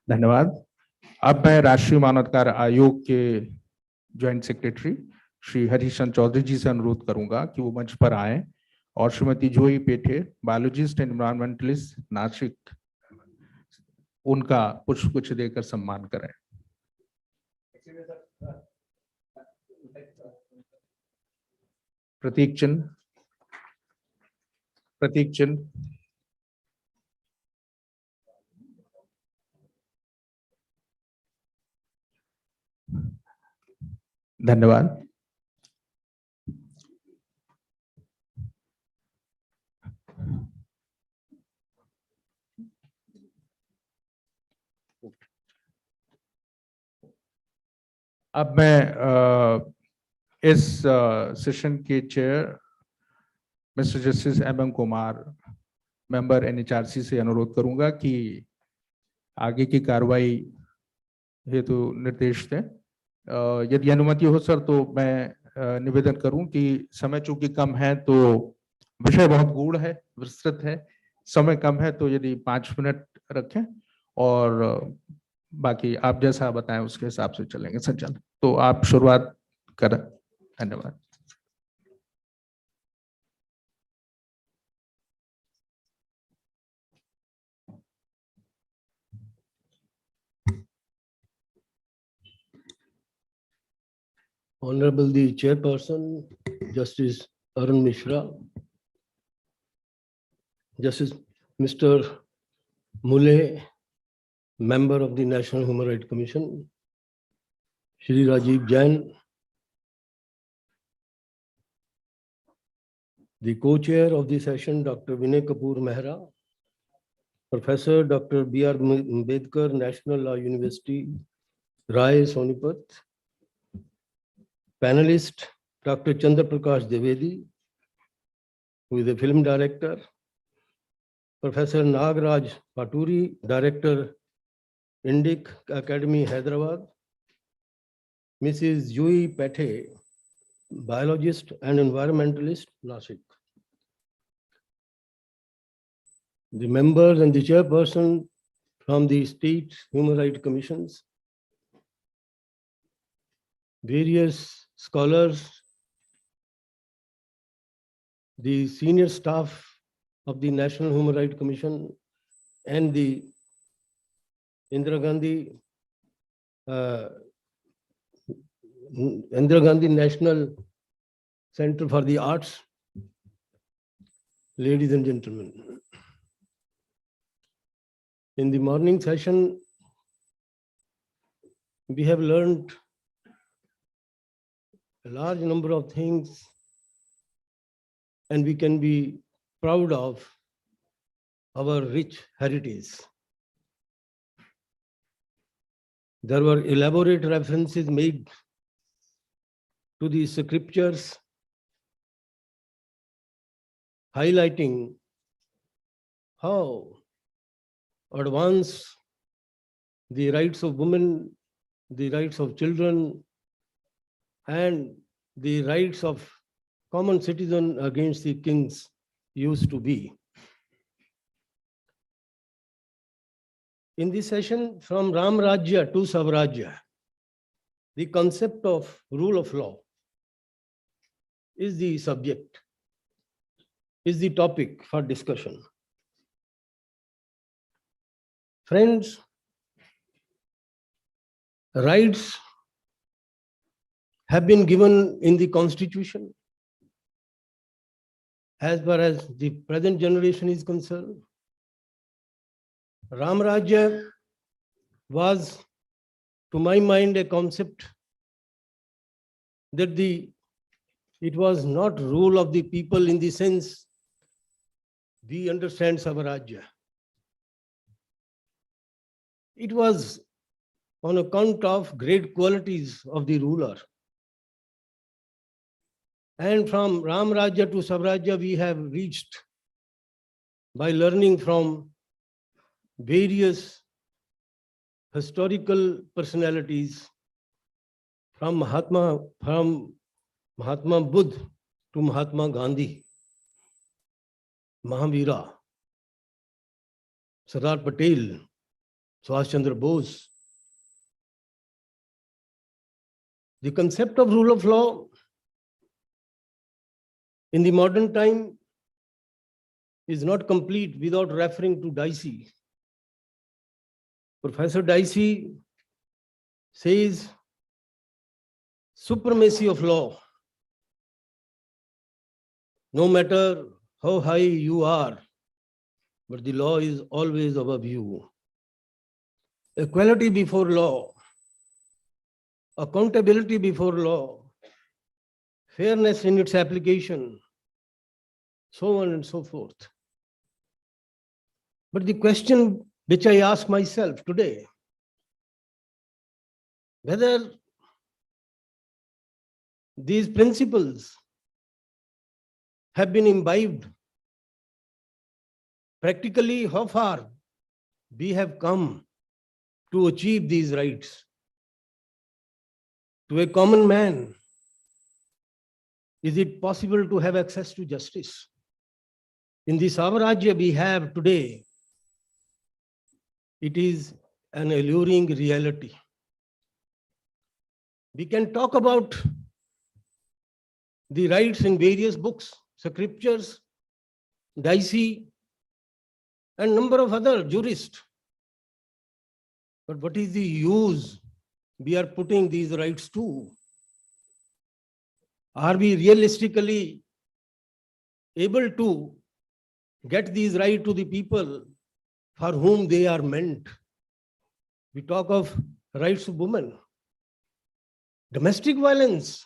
धन्यवाद। अब मैं राष्ट्रीय मानवाधिकार आयोग के ज्वाइंट सेक्रेटरी श्री हरिशंकर चौधरी जी से अनुरोध करूंगा कि वो मंच पर आए और श्रीमती जोई पेठे, बायोलॉजिस्ट एंड एनवायरमेंटलिस्ट, नासिक, उनका पुष्पगुच्छ देकर सम्मान करें। प्रतीक चिन्ह। प्रतीक चिन्ह। धन्यवाद। अब मैं इस सेशन के chair mister justice MM Kumar, member NHRC से अनुरोध करूंगा कि आगे की कार्रवाई हेतु निर्देश दें। यदि अनुमति हो सर, तो मैं निवेदन करूं कि समय चूंकि कम है तो विषय बहुत गूढ़ है, विस्तृत है, समय कम है, तो यदि 5 मिनट रखें और बाकी आप जैसा बताएं उसके हिसाब से चलेंगे संचालन। तो आप शुरुआत करें। धन्यवाद। Honorable the Chairperson, Justice Arun Mishra, Justice Mr. Mule, Member of the National Human Rights Commission, Shri Rajiv Jain, The co-chair of the session, Dr. Vinay Kapoor Mehra, Professor Dr. B.R. Ambedkar, National Law University, Rai, Sonipat. Panelist, Dr. Chandra Prakash Dwivedi, who is a film director. Professor Nagaraj Paturi, Director, Indic Academy, Hyderabad. Mrs. Jui Pathe, biologist and environmentalist, Nashik. The members and the chairperson from the state human rights commissions, various scholars, the senior staff of the National Human Rights Commission and the Indira Gandhi National Center for the Arts, ladies and gentlemen. In the morning session, we have learned a large number of things, and we can be proud of our rich heritage. There were elaborate references made to the scriptures, highlighting how advanced the rights of women, the rights of children, and the rights of common citizen against the kings used to be. In this session, from Ram Rajya to Savrajya, the concept of rule of law is the subject, is the topic for discussion. Friends, rights have been given in the Constitution as far as the present generation is concerned. Ram Rajya was, to my mind, a concept that it was not rule of the people in the sense we understand Savarajya. It was on account of great qualities of the ruler. And from Ram Rajya to Savrajya, we have reached by learning from various historical personalities, from Mahatma Buddha to Mahatma Gandhi, Mahavira, Sardar Patel, Subhash Chandra Bose. The concept of rule of law in the modern time is not complete without referring to Dicey. Professor Dicey says supremacy of law, no matter how high you are, but the law is always above you. Equality before law, accountability before law, fairness in its application, so on and so forth. But the question which I ask myself today, whether these principles have been imbibed practically, how far we have come to achieve these rights. To a common man, is it possible to have access to justice? In the Savrajya we have today, it is an alluring reality. We can talk about the rights in various books, scriptures, Dicey, and number of other jurists. But what is the use we are putting these rights to? Are we realistically able to get these rights to the people for whom they are meant? We talk of rights of women, domestic violence,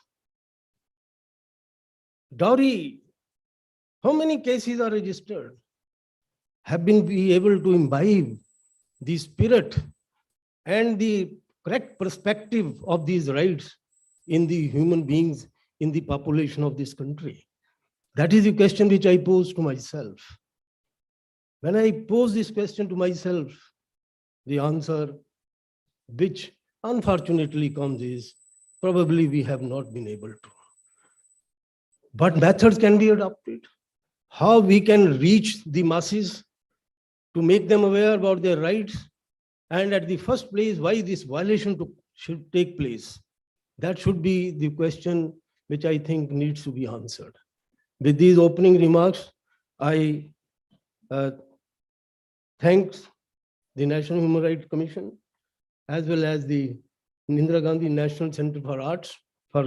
dowry, How many cases are registered? Have been be able to imbibe the spirit and the correct perspective of these rights in the human beings, in the population of this country? That is the question which I pose to myself. When I pose this question to myself, the answer which unfortunately comes is probably we have not been able to. What methods can be adopted? How we can reach the masses to make them aware about their rights? And at the first place, why this violation should take place? That should be the question which I think needs to be answered. With these opening remarks, I thank the National Human Rights Commission as well as the Indira Gandhi National Center for Arts for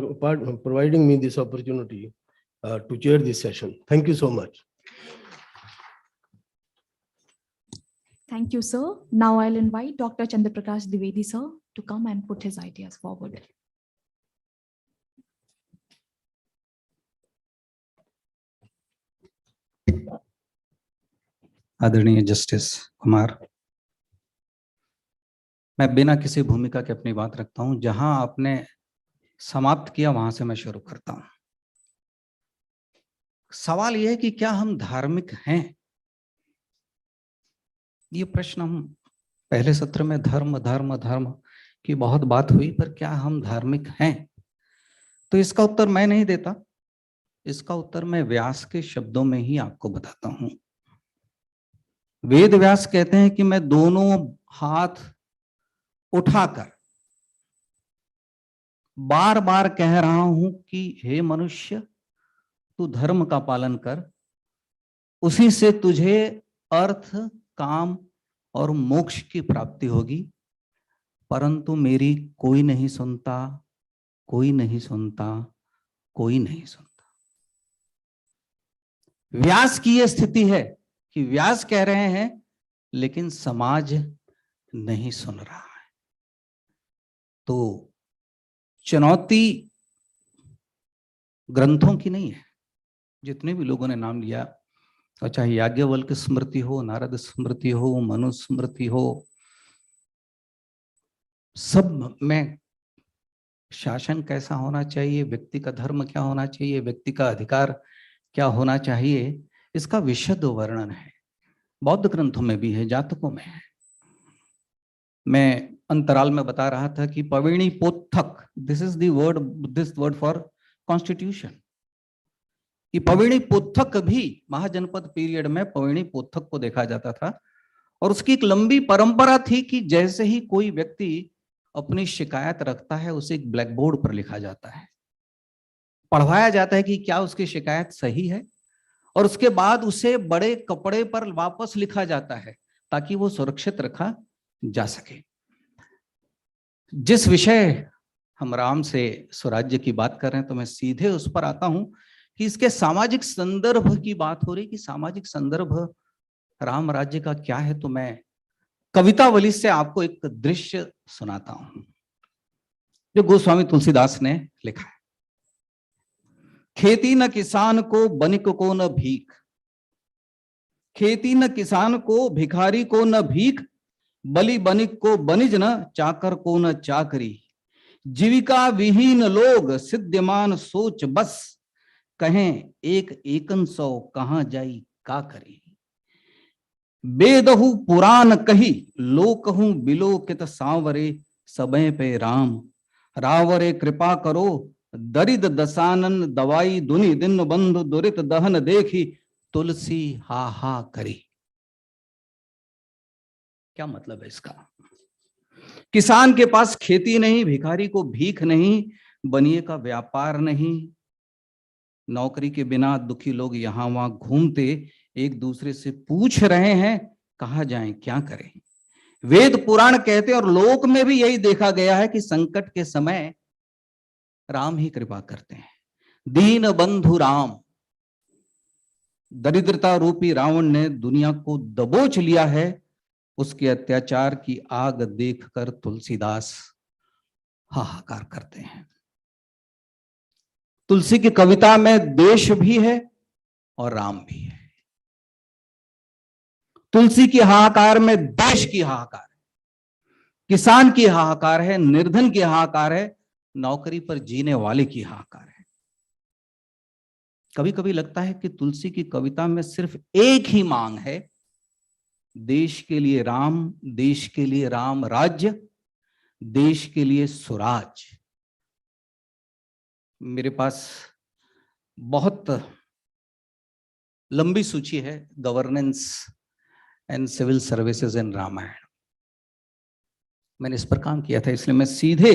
providing me this opportunity to chair this session. Thank you so much. Thank you, sir. Now I'll invite Dr. Chandraprakash Dwivedi, sir, to come and put his ideas forward. आदरणीय justice Kumar, मैं बिना किसी भूमिका के अपनी बात रखता हूं। जहां आपने समाप्त किया वहां से मैं शुरू करता हूं। सवाल यह है कि क्या हम धार्मिक हैं? ये प्रश्न हम पहले सत्र में धर्म धर्म धर्म की बहुत बात हुई, पर क्या हम धार्मिक हैं? तो इसका उत्तर मैं नहीं देता, इसका उत्तर मैं व्यास के शब्दों में ही आपको बताता हूं। वेद व्यास कहते हैं कि मैं दोनों हाथ उठाकर बार बार कह रहा हूं कि हे मनुष्य, तू धर्म का पालन कर, उसी से तुझे अर्थ, काम और मोक्ष की प्राप्ति होगी। परंतु मेरी कोई नहीं सुनता, कोई नहीं सुनता, कोई नहीं सुनता। व्यास की यह स्थिति है कि व्यास कह रहे हैं लेकिन समाज नहीं सुन रहा है। तो चुनौती ग्रंथों की नहीं है। जितने भी लोगों ने नाम लिया, और चाहे याज्ञवल्क्य स्मृति हो, नारद स्मृति हो, मनु स्मृति हो, सब में शासन कैसा होना चाहिए, व्यक्ति का धर्म क्या होना चाहिए, व्यक्ति का अधिकार क्या होना चाहिए, इसका विशद वर्णन है। बौद्ध ग्रंथों में भी है, जातकों में है। मैं अंतराल में बता रहा था कि पविणी पोथक, this is the word, Buddhist word for constitution. ये पविणी पोथक भी महाजनपद पीरियड में पविणी पोथक को देखा जाता था, और उसकी एक लंबी परंपरा थी कि जैसे ही कोई व्यक्ति अपनी शिकायत रखता है, उसे एक ब्लैक बोर्ड पर लिखा जाता है, पढ़वाया जाता है कि क्या उसकी शिकायत सही है, और उसके बाद उसे बड़े कपड़े पर वापस लिखा जाता है ताकि वो सुरक्षित रखा जा सके। जिस विषय हम राम से स्वराज्य की बात कर रहे हैं, तो मैं सीधे उस पर आता हूं कि इसके सामाजिक संदर्भ की बात हो रही कि सामाजिक संदर्भ राम राज्य का क्या है। तो मैं कवितावली से आपको एक दृश्य सुनाता हूं जो गोस्वामी तुलसीदास ने लिखा है। खेती न किसान को, बनिक को न भीख, खेती न किसान को, भिखारी को न भीख, बलि बनिक को बनिज न, चाकर को न चाकरी। जीविका विहीन लोग सिद्ध्यमान सोच बस, कहें एक एकन सौ कहां जाई का करी। बेदहु पुराण कही, लोकहु बिलोकित सांवरे, सबे पे राम रावरे कृपा करो, दरिद दसानन दवाई दुनि दिन बंधु दुरित दहन देखी, तुलसी हा हा करी। क्या मतलब है इसका? किसान के पास खेती नहीं, भिखारी को भीख नहीं, बनिए का व्यापार नहीं, नौकरी के बिना दुखी लोग यहां वहां घूमते एक दूसरे से पूछ रहे हैं कहां जाएं, क्या करें। वेद पुराण कहते और लोक में भी यही देखा गया है कि संकट के समय राम ही कृपा करते हैं। दीन बंधु राम, दरिद्रता रूपी रावण ने दुनिया को दबोच लिया है, उसके अत्याचार की आग देखकर तुलसीदास हाहाकार करते हैं। तुलसी की कविता में देश भी है और राम भी है। तुलसी की हाहाकार में देश की हाहाकार है, किसान की हाहाकार है, निर्धन की हाहाकार है, नौकरी पर जीने वाले की हाहाकार है। कभी कभी लगता है कि तुलसी की कविता में सिर्फ एक ही मांग है, देश के लिए राम, देश के लिए राम राज्य, देश के लिए स्वराज। मेरे पास बहुत लंबी सूची है, governance and civil services in Ramayana. मैंने इस पर काम किया था, इसलिए मैं सीधे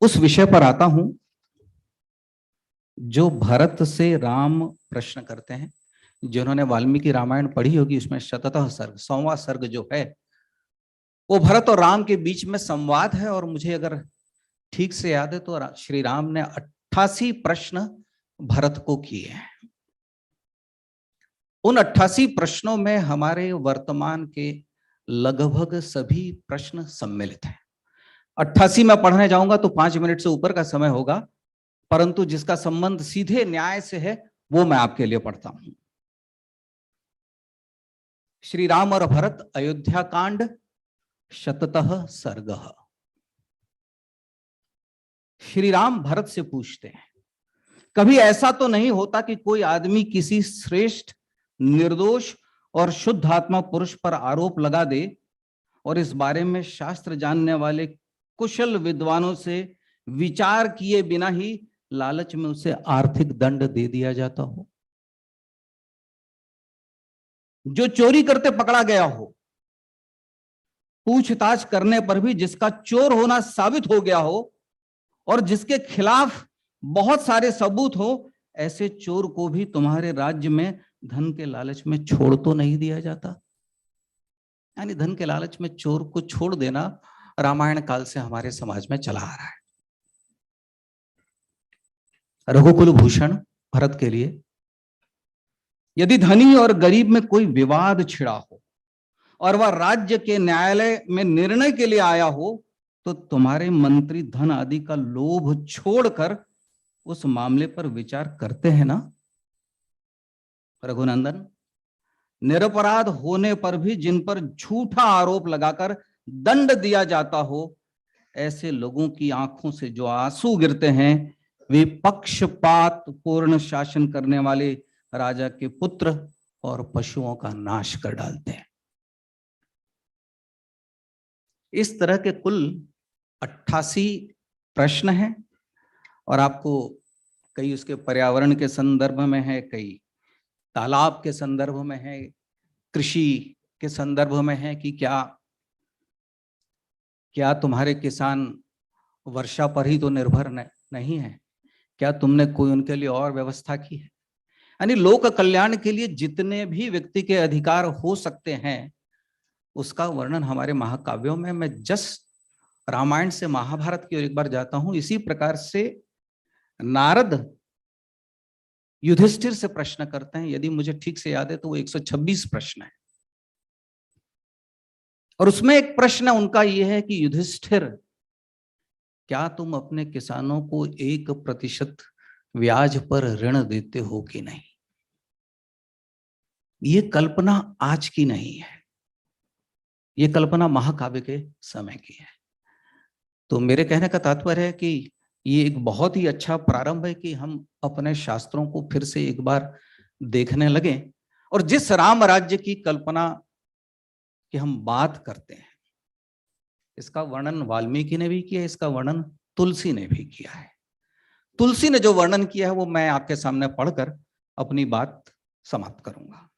उस विषय पर आता हूं जो भरत से राम प्रश्न करते हैं। जिन्होंने वाल्मीकि रामायण पढ़ी होगी, उसमें शततः सर्ग, 100वां सर्ग जो है वो भरत और राम के बीच में संवाद है। और मुझे अगर ठीक से याद है तो श्री राम ने 88 प्रश्न भरत को किए हैं। उन 88 प्रश्नों में हमारे वर्तमान के लगभग सभी प्रश्न सम्मिलित हैं। 88 में पढ़ने जाऊंगा तो 5 मिनट से ऊपर का समय होगा, परंतु जिसका संबंध सीधे न्याय से है वो मैं आपके लिए पढ़ता हूं। श्री राम और भरत, अयोध्या कांड, शततः सर्ग। श्री राम भरत से पूछते हैं, कभी ऐसा तो नहीं होता कि कोई आदमी किसी श्रेष्ठ, निर्दोष और शुद्ध आत्मा पुरुष पर आरोप लगा दे और इस बारे में शास्त्र जानने वाले कुशल विद्वानों से विचार किए बिना ही लालच में उसे आर्थिक दंड दे दिया जाता हो? जो चोरी करते पकड़ा गया हो, पूछताछ करने पर भी जिसका चोर होना साबित हो गया हो और जिसके खिलाफ बहुत सारे सबूत हो, ऐसे चोर को भी तुम्हारे राज्य में धन के लालच में छोड़ तो नहीं दिया जाता? यानी धन के लालच में चोर को छोड़ देना रामायण काल से हमारे समाज में चला आ रहा है। रघुकुल भूषण भरत के लिए, यदि धनी और गरीब में कोई विवाद छिड़ा हो और वह राज्य के न्यायालय में निर्णय के लिए आया हो, तो तुम्हारे मंत्री धन आदि का लोभ छोड़कर उस मामले पर विचार करते हैं ना? रघुनंदन, निरपराध होने पर भी जिन पर झूठा आरोप लगाकर दंड दिया जाता हो, ऐसे लोगों की आंखों से जो आंसू गिरते हैं, वे पक्षपात पूर्ण शासन करने वाले राजा के पुत्र और पशुओं का नाश कर डालते हैं। इस तरह के कुल 88 प्रश्न हैं और आपको कई उसके पर्यावरण के संदर्भ में है, कई तालाब के संदर्भ में है, कृषि के संदर्भ में है कि क्या तुम्हारे किसान वर्षा पर ही तो निर्भर नहीं है? क्या तुमने कोई उनके लिए और व्यवस्था की है? यानी लोक कल्याण के लिए जितने भी व्यक्ति के अधिकार हो सकते हैं उसका वर्णन हमारे महाकाव्यों में। मैं जस्ट रामायण से महाभारत की ओर एक बार जाता हूं। इसी प्रकार से नारद युधिष्ठिर से प्रश्न करते हैं, यदि मुझे ठीक से याद है तो वो 126 प्रश्न है। और उसमें एक प्रश्न उनका यह है कि युधिष्ठिर, क्या तुम अपने किसानों को 1% ब्याज पर ऋण देते हो कि नहीं? ये कल्पना आज की नहीं है, ये कल्पना महाकाव्य के समय की है। तो मेरे कहने का तात्पर्य है कि ये एक बहुत ही अच्छा प्रारंभ है कि हम अपने शास्त्रों को फिर से एक बार देखने लगे। और जिस राम राज्य की कल्पना की हम बात करते हैं, इसका वर्णन वाल्मीकि ने भी किया, इसका वर्णन तुलसी ने भी किया है। तुलसी ने जो वर्णन किया है वो मैं आपके सामने पढ़कर अपनी बात समाप्त करूंगा।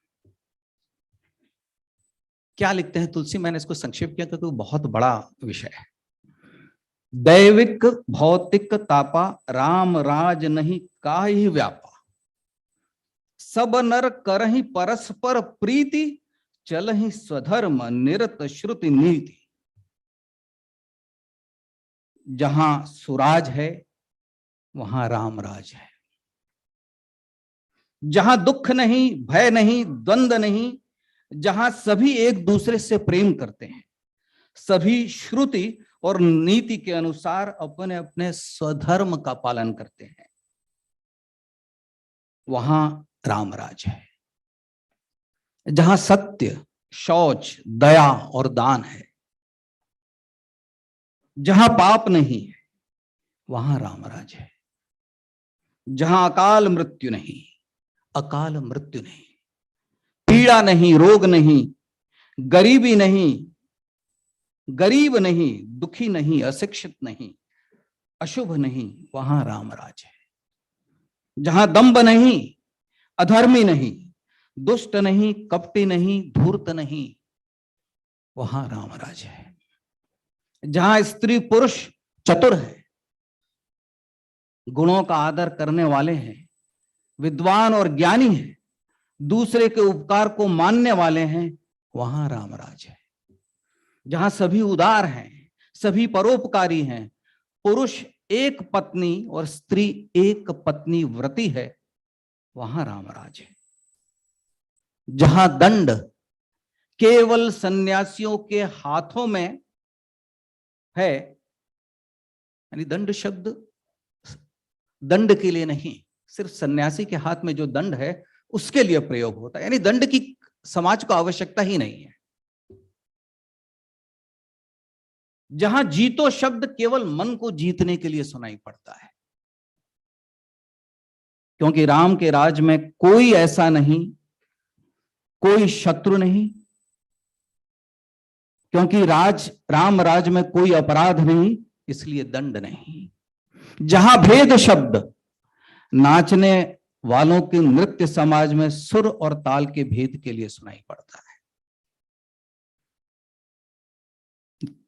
क्या लिखते हैं तुलसी? मैंने इसको संक्षेप किया क्योंकि वो बहुत बड़ा विषय है। दैविक भौतिक तापा, राम राज नहीं काहि व्यापा, सब नर करहि परस्पर प्रीति, चलहि स्वधर्म निरत श्रुति नीति। जहां सुराज है वहां राम राज है, जहां दुख नहीं, भय नहीं, द्वंद्व नहीं, जहां सभी एक दूसरे से प्रेम करते हैं, सभी श्रुति और नीति के अनुसार अपने अपने स्वधर्म का पालन करते हैं, वहां रामराज है। जहां सत्य, शौच, दया और दान है, जहां पाप नहीं है, वहां रामराज है। जहां अकाल मृत्यु नहीं, अकाल मृत्यु नहीं, पीड़ा नहीं, रोग नहीं, गरीबी नहीं, गरीब नहीं, दुखी नहीं, अशिक्षित नहीं, अशुभ नहीं, वहां रामराज है। जहां दंभ नहीं, अधर्मी नहीं, दुष्ट नहीं, कपटी नहीं, धूर्त नहीं, वहां रामराज है। जहां स्त्री पुरुष चतुर है, गुणों का आदर करने वाले हैं, विद्वान और ज्ञानी हैं, दूसरे के उपकार को मानने वाले हैं, वहां रामराज है। जहां सभी उदार हैं, सभी परोपकारी हैं, पुरुष एक पत्नी और स्त्री एक पत्नी व्रती है, वहां रामराज है। जहां दंड केवल सन्यासियों के हाथों में है, यानी दंड शब्द दंड के लिए नहीं, सिर्फ सन्यासी के हाथ में जो दंड है उसके लिए प्रयोग होता है, यानी दंड की समाज को आवश्यकता ही नहीं है। जहां जीतो शब्द केवल मन को जीतने के लिए सुनाई पड़ता है, क्योंकि राम के राज में कोई ऐसा नहीं, कोई शत्रु नहीं, क्योंकि राम राज में कोई अपराध नहीं, इसलिए दंड नहीं। जहां भेद शब्द नाचने वालों के नृत्य समाज में सुर और ताल के भेद के लिए सुनाई पड़ता है,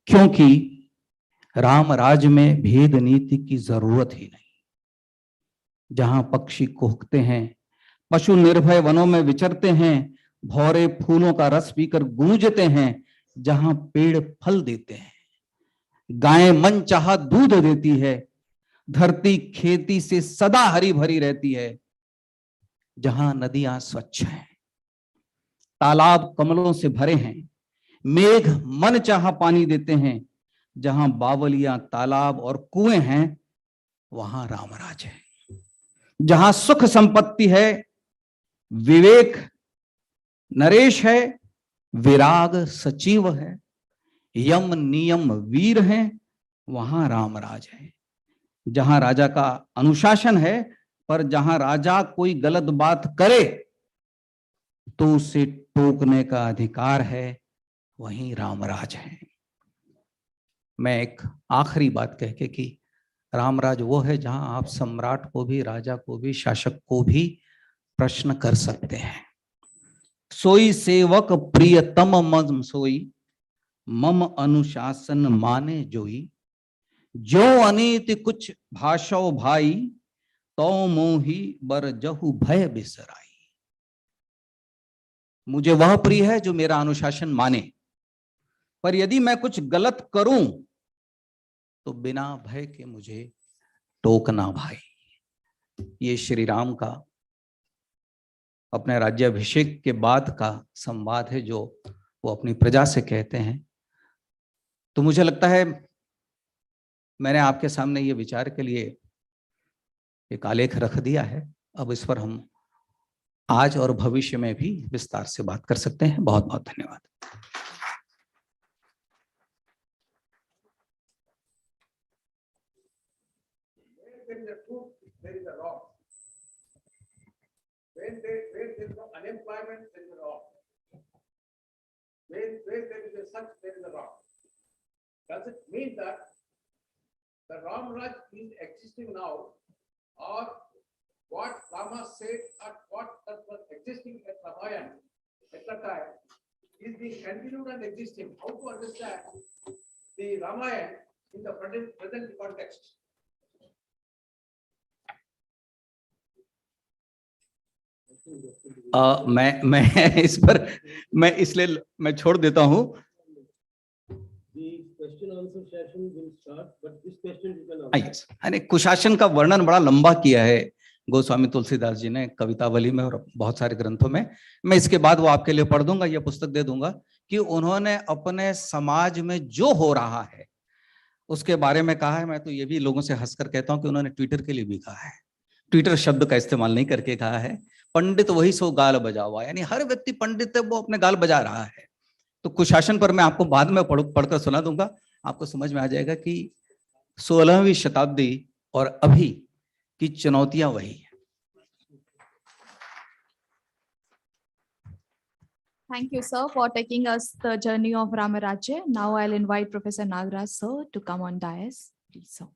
क्योंकि राम राज में भेद नीति की जरूरत ही नहीं। जहां पक्षी कुहकते हैं, पशु निर्भय वनों में विचरते हैं, भौरे फूलों का रस पीकर गूंजते हैं, जहां पेड़ फल देते हैं, गायें मन चाहा दूध देती है, धरती खेती से सदा हरी भरी रहती है, जहां नदियां स्वच्छ हैं, तालाब कमलों से भरे हैं, मेघ मन चाहा पानी देते हैं, जहां बावलियां, तालाब और कुएं हैं, वहां रामराज है। जहां सुख संपत्ति है, विवेक नरेश है, विराग सचिव है, यम नियम वीर है, वहां रामराज है। जहां राजा का अनुशासन है, पर जहां राजा कोई गलत बात करे तो उसे टोकने का अधिकार है, वहीं रामराज है। मैं एक आखिरी बात कह के कि रामराज वो है जहां आप सम्राट को भी, राजा को भी, शासक को भी प्रश्न कर सकते हैं। सोई सेवक प्रियतम मम सोई, मम अनुशासन माने जोई, जो अनीति कुछ भाषो भाई, तो मोही बर जहु भय बिसराई। मुझे वह प्रिय है जो मेरा अनुशासन माने, पर यदि मैं कुछ गलत करूं तो बिना भय के मुझे टोकना भाई। ये श्री राम का अपने राज्याभिषेक के बाद का संवाद है जो वो अपनी प्रजा से कहते हैं। तो मुझे लगता है मैंने आपके सामने ये विचार के लिए एक आलेख रख दिया है। अब इस पर हम आज और भविष्य में भी विस्तार से बात कर सकते हैं। बहुत बहुत धन्यवाद। Where there is no unemployment, there is a wrong. Where there is a such, there is a wrong. Does it mean that the Ram Raj is existing now, or what Rama said or what was existing at Ramayana at that time is being continued and existing? How to understand the Ramayana in the present context? मैं इस पर मैं इसलिए मैं छोड़ देता हूं। कुशासन का वर्णन बड़ा लंबा किया है गोस्वामी तुलसीदास जी ने कवितावली में और बहुत सारे ग्रंथों में। मैं इसके बाद वो आपके लिए पढ़ दूंगा, यह पुस्तक दे दूंगा कि उन्होंने अपने समाज में जो हो रहा है उसके बारे में कहा है। मैं तो ये भी लोगों से हंसकर कहता हूं कि उन्होंने ट्विटर के लिए भी कहा है ट्विटर शब्द का इस्तेमाल नहीं करके कहा है, पंडित वही सो गाल बजावा, यानी हर व्यक्ति पंडित है, वो अपने गाल बजा रहा है। तो कुशासन पर मैं आपको बाद में पढ़कर सुना दूंगा, आपको समझ में आ जाएगा कि 16वीं शताब्दी और अभी की चुनौतियां वही है। Thank you, sir, for taking us the journey of Ramarajya. Now I'll invite Professor Nagaraj, sir, to come on dais. Please, sir.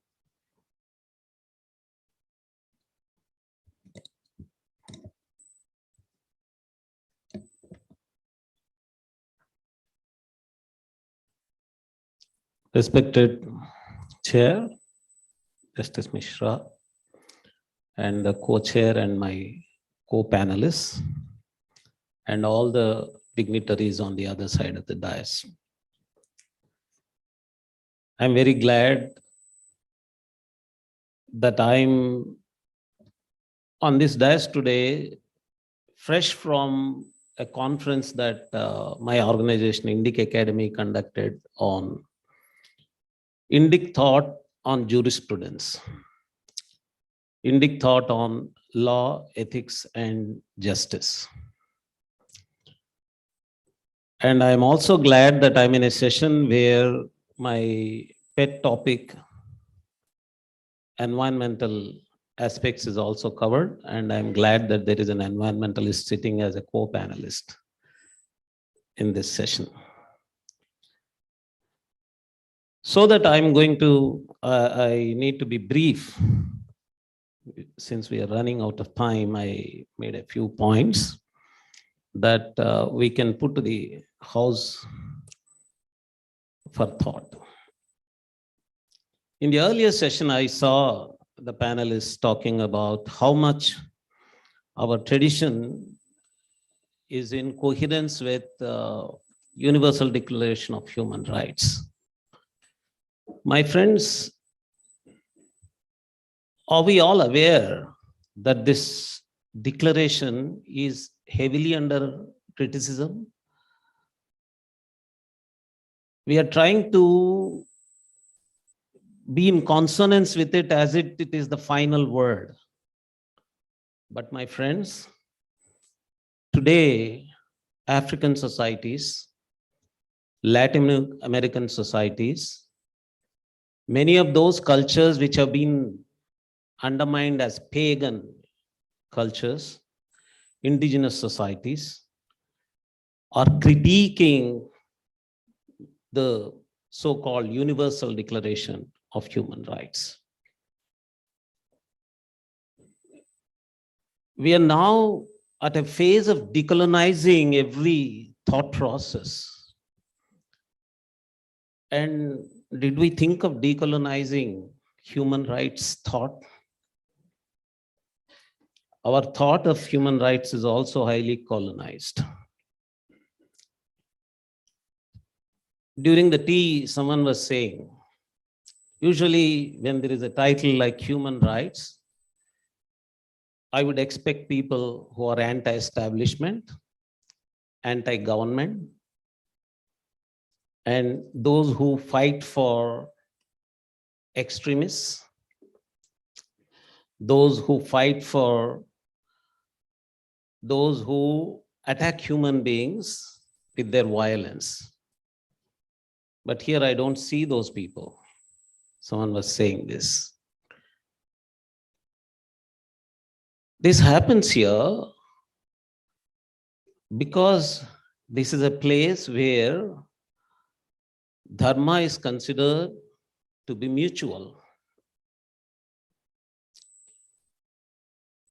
Respected Chair, Justice Mishra, and the co-chair and my co-panelists, and all the dignitaries on the other side of the dais. I'm very glad that I'm on this dais today, fresh from a conference that my organization, Indic Academy, conducted on Indic thought on jurisprudence, Indic thought on law, ethics, and justice. And I'm also glad that I'm in a session where my pet topic, environmental aspects, is also covered. And I'm glad that there is an environmentalist sitting as a co-panelist in this session. So that I'm going to, I need to be brief. Since we are running out of time, I made a few points that we can put to the House for thought. In the earlier session, I saw the panelists talking about how much our tradition is in coherence with Universal Declaration of Human Rights. My friends, are we all aware that this declaration is heavily under criticism? We are trying to be in consonance with it as it is the final word. But my friends, today, African societies, Latin American societies, many of those cultures which have been undermined as pagan cultures, indigenous societies, are critiquing the so-called Universal Declaration of Human Rights. We are now at a phase of decolonizing every thought process. And did we think of decolonizing human rights thought? Our thought of human rights is also highly colonized. During the tea, someone was saying, usually when there is a title like human rights, I would expect people who are anti-establishment, anti-government, and those who fight for extremists, those who fight for those who attack human beings with their violence. But here I don't see those people. Someone was saying this. This happens here because this is a place where dharma is considered to be mutual.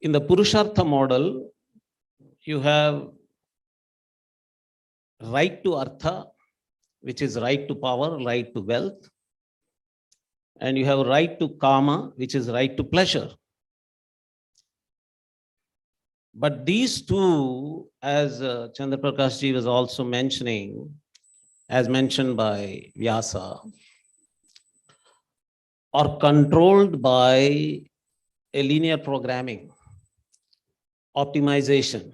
In the Purushartha model, you have right to artha, which is right to power, right to wealth. And you have right to kama, which is right to pleasure. But these two, as Chandra Prakash ji was also mentioning, as mentioned by Vyasa, are controlled by a linear programming, optimization,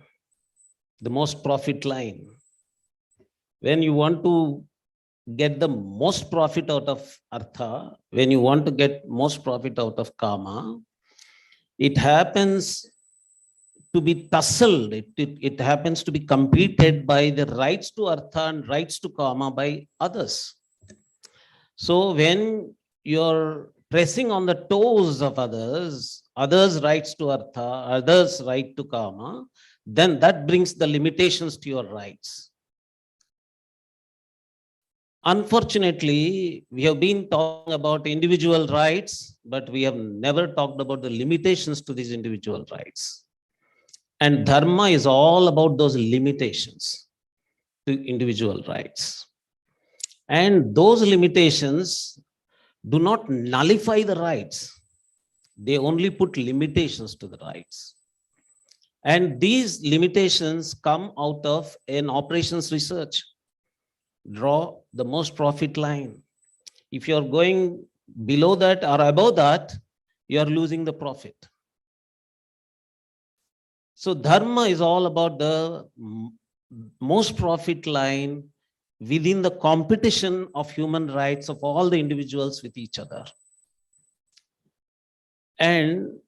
the most profit line. When you want to get the most profit out of artha, when you want to get most profit out of kama, It happens to be tussled, it happens to be competed by the rights to artha and rights to kama by others. So when you're pressing on the toes of others, others' rights to artha, others' right to kama, then that brings the limitations to your rights. Unfortunately, we have been talking about individual rights, but we have never talked about the limitations to these individual rights. And dharma is all about those limitations to individual rights. And those limitations do not nullify the rights. They only put limitations to the rights. And these limitations come out of an operations research. Draw the most profit line. If you're going below that or above that, you're losing the profit. So dharma is all about the most profit line within the competition of human rights of all the individuals with each other. And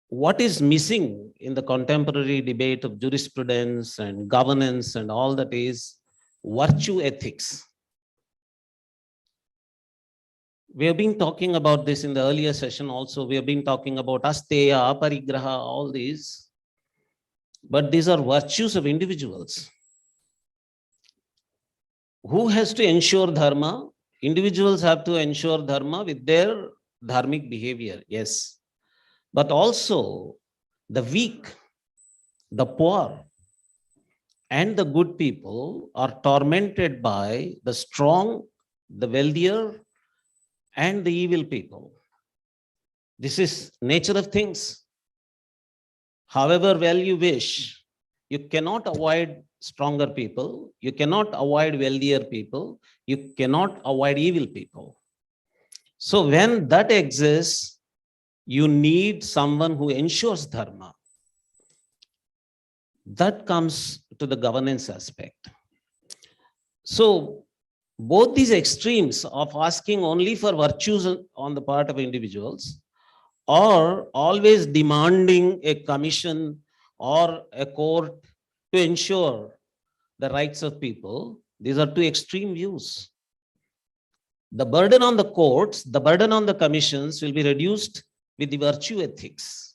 what is missing in the contemporary debate of jurisprudence and governance and all that is virtue ethics. We have been talking about this in the earlier session also. We have been talking about asteya, aparigraha, all these. But these are virtues of individuals. Who has to ensure dharma? Individuals have to ensure dharma with their dharmic behavior, yes. But also the weak, the poor, and the good people are tormented by the strong, the wealthier, and the evil people. This is nature of things. However well you wish, you cannot avoid stronger people, you cannot avoid wealthier people, you cannot avoid evil people. So when that exists, you need someone who ensures dharma. That comes to the governance aspect. So both these extremes of asking only for virtues on the part of individuals or always demanding a commission or a court to ensure the rights of people, these are two extreme views. The burden on the courts, the burden on the commissions will be reduced with the virtue ethics.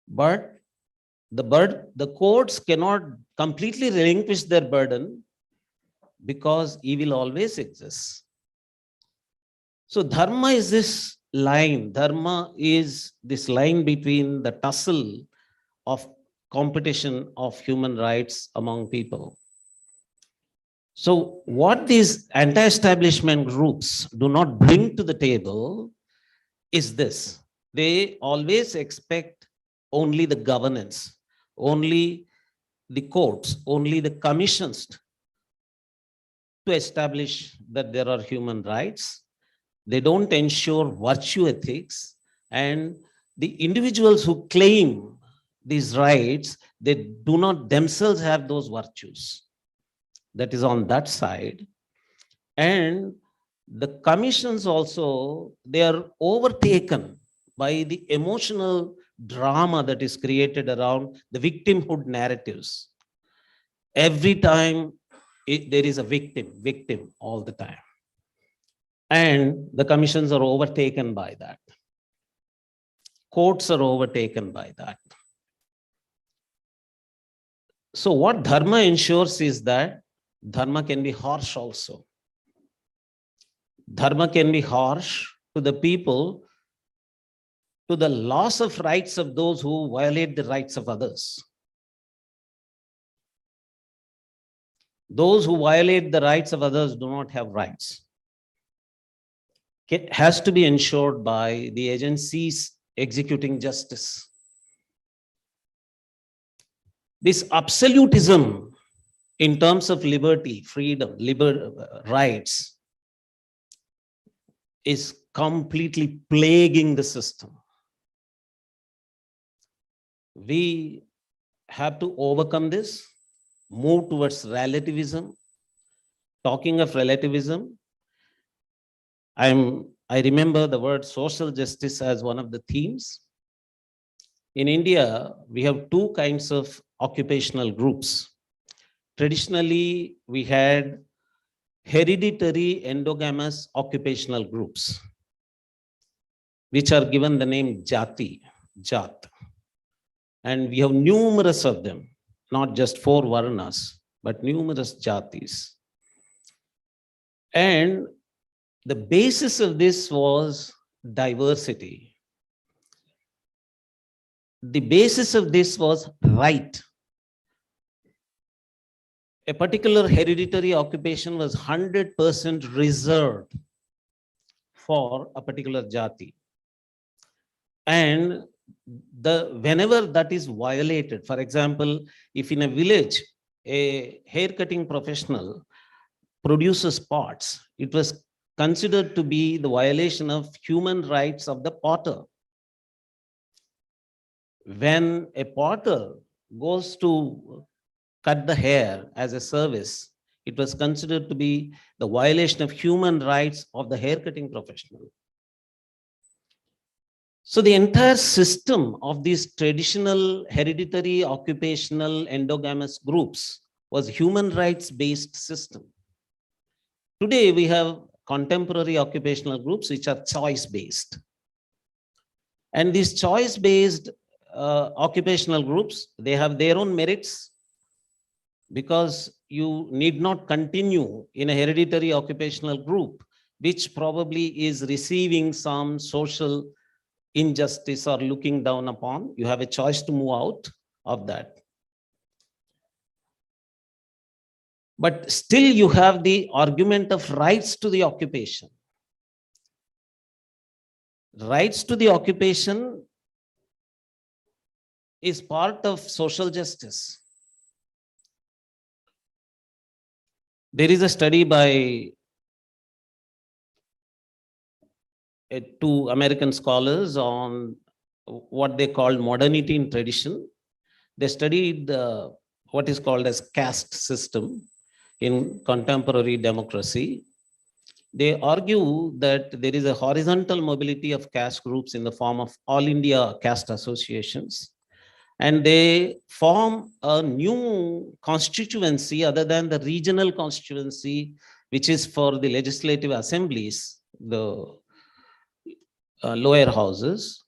But the courts cannot completely relinquish their burden because evil always exists. So dharma is this line. Dharma is this line between the tussle of competition of human rights among people. So what these anti-establishment groups do not bring to the table is this. They always expect only the governance, only the courts, only the commissions to establish that there are human rights. They don't ensure virtue ethics, and the individuals who claim these rights, they do not themselves have those virtues. That is on that side. And the commissions also, they are overtaken by the emotional drama that is created around the victimhood narratives. Every time there is a victim all the time. And the commissions are overtaken by that. Courts are overtaken by that. So what dharma ensures is that dharma can be harsh also. Dharma can be harsh to the people, to the loss of rights of those who violate the rights of others. Those who violate the rights of others do not have rights. It has to be ensured by the agencies executing justice. This absolutism in terms of liberty, freedom, rights is completely plaguing the system. We have to overcome this, move towards relativism. Talking of relativism, I'm I remember the word social justice as one of the themes. In India, we have two kinds of occupational groups. Traditionally, we had hereditary endogamous occupational groups, which are given the name Jati, Jat. And we have numerous of them, not just 4 Varnas, but numerous Jatis. And the basis of this was diversity. The basis of this was right. A particular hereditary occupation was 100% reserved for a particular Jati. And whenever that is violated, for example, if in a village, a haircutting professional produces pots, it was considered to be the violation of human rights of the potter. When a potter goes to cut the hair as a service, it was considered to be the violation of human rights of the haircutting professional. So the entire system of these traditional hereditary occupational endogamous groups was human rights based system. Today we have contemporary occupational groups which are choice based. And these choice based occupational groups, they have their own merits, because you need not continue in a hereditary occupational group, which probably is receiving some social injustice or looking down upon. You have a choice to move out of that. But still you have the argument of rights to the occupation. Rights to the occupation is part of social justice. There is a study by 2 American scholars on what they called modernity in tradition. They studied what is called as caste system in contemporary democracy. They argue that there is a horizontal mobility of caste groups in the form of All India caste associations. And they form a new constituency other than the regional constituency, which is for the legislative assemblies, the lower houses.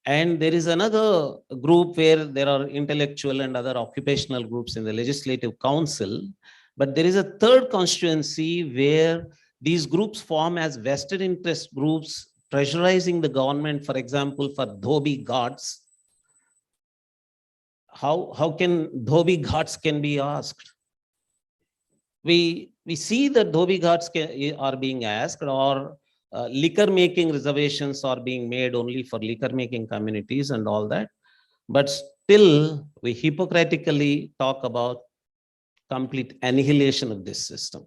And there is another group where there are intellectual and other occupational groups in the legislative council. But there is a third constituency where these groups form as vested interest groups, pressurizing the government, for example, for Dhobi Ghats. How can Dhobi Ghats can be asked? We see that Dhobi Ghats are being asked, or liquor making reservations are being made only for liquor making communities and all that. But still, we hypocritically talk about complete annihilation of this system.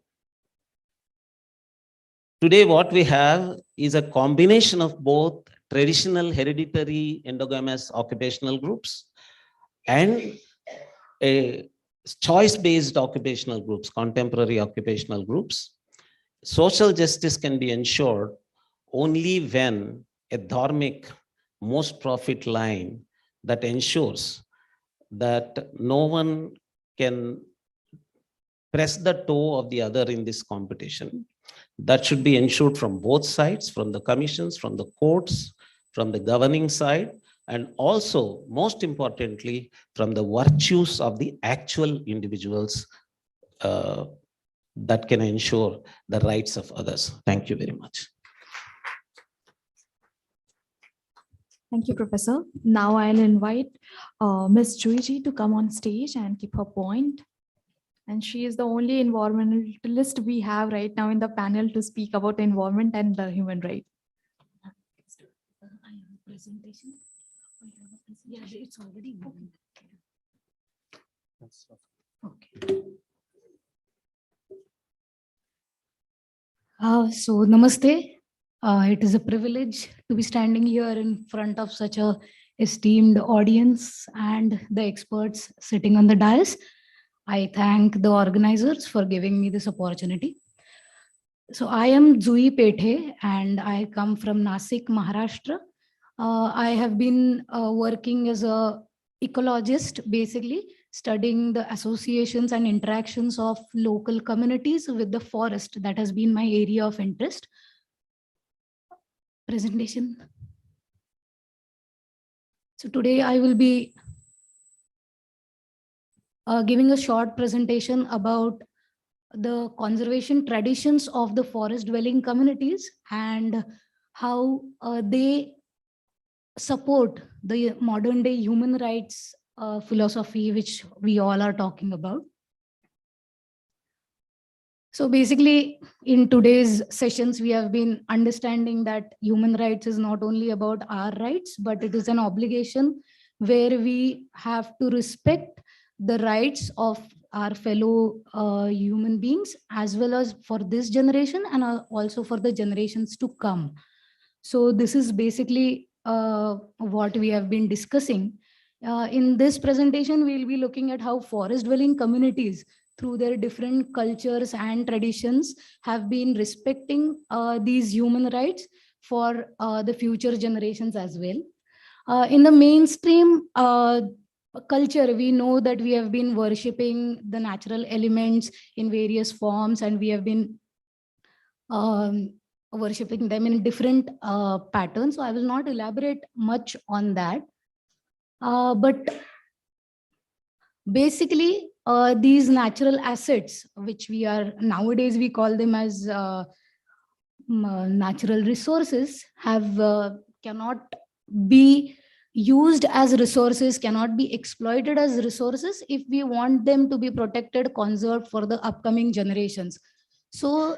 Today, what we have is a combination of both traditional hereditary endogamous occupational groups and a choice-based occupational groups, contemporary occupational groups. Social justice can be ensured only when a dharmic most profit line that ensures that no one can press the toe of the other in this competition. That should be ensured from both sides, from the commissions, from the courts, from the governing side, and also, most importantly, from the virtues of the actual individuals that can ensure the rights of others. Thank you very much. Thank you, Professor. Now I'll invite Ms. Juiji to come on stage and keep her point. And she is the only environmentalist we have right now in the panel to speak about environment and the human rights. Presentation. Yeah, it's already moving. Okay. So namaste. It is a privilege to be standing here in front of such a esteemed audience and the experts sitting on the dais. I thank the organizers for giving me this opportunity. So I am Zui Pethe and I come from Nasik, Maharashtra. I have been working as a ecologist, basically studying the associations and interactions of local communities with the forest. That has been my area of interest. Presentation. So today I will be giving a short presentation about the conservation traditions of the forest dwelling communities and how they support the modern day human rights philosophy, which we all are talking about. So basically, in today's sessions, we have been understanding that human rights is not only about our rights, but it is an obligation where we have to respect the rights of our fellow human beings, as well as for this generation and also for the generations to come. So this is basically what we have been discussing. In this presentation, we'll be looking at how forest dwelling communities through their different cultures and traditions have been respecting these human rights for the future generations as well. In the mainstream culture, we know that we have been worshipping the natural elements in various forms, and we have been worshipping them in different patterns. So I will not elaborate much on that. But basically, these natural assets, which we are nowadays, we call them as natural resources, have cannot be used as resources, cannot be exploited as resources if we want them to be protected, conserved for the upcoming generations. So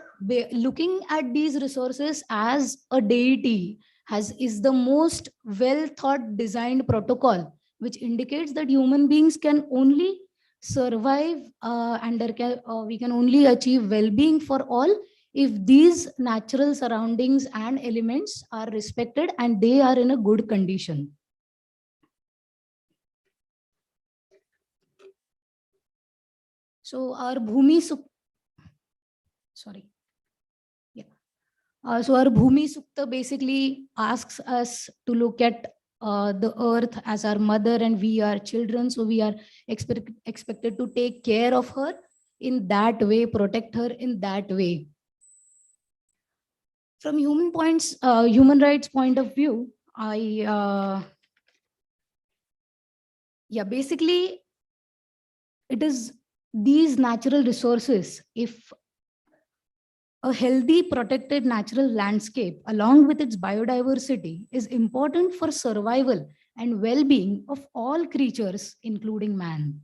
looking at these resources as a deity is the most well thought designed protocol, which indicates that human beings can only survive and we can only achieve well-being for all if these natural surroundings and elements are respected and they are in a good condition. So our Bhumi so our Bhumi Sukta basically asks us to look at the earth as our mother and we are children. So we are expected to take care of her in that way, protect her in that way. From human rights point of view, basically it is these natural resources. If a healthy, protected natural landscape, along with its biodiversity, is important for survival and well-being of all creatures, including man.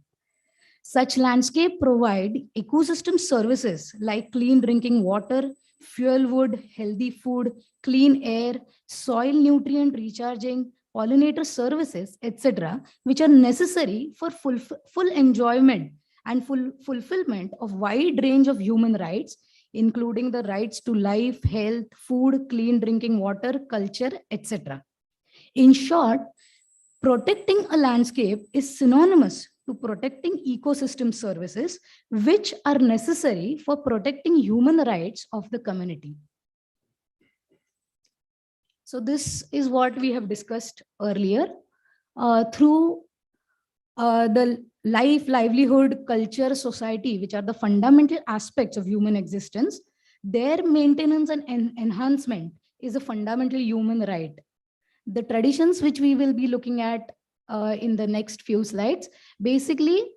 Such landscape provide ecosystem services like clean drinking water, fuel wood, healthy food, clean air, soil nutrient recharging, pollinator services, etc., which are necessary for full enjoyment and fulfillment of wide range of human rights, including the rights to life, health, food, clean drinking water, culture, etc. In short, protecting a landscape is synonymous to protecting ecosystem services, which are necessary for protecting human rights of the community. So this is what we have discussed earlier. Through the life, livelihood, culture, society, which are the fundamental aspects of human existence, their maintenance and enhancement is a fundamental human right. The traditions which we will be looking at in the next few slides basically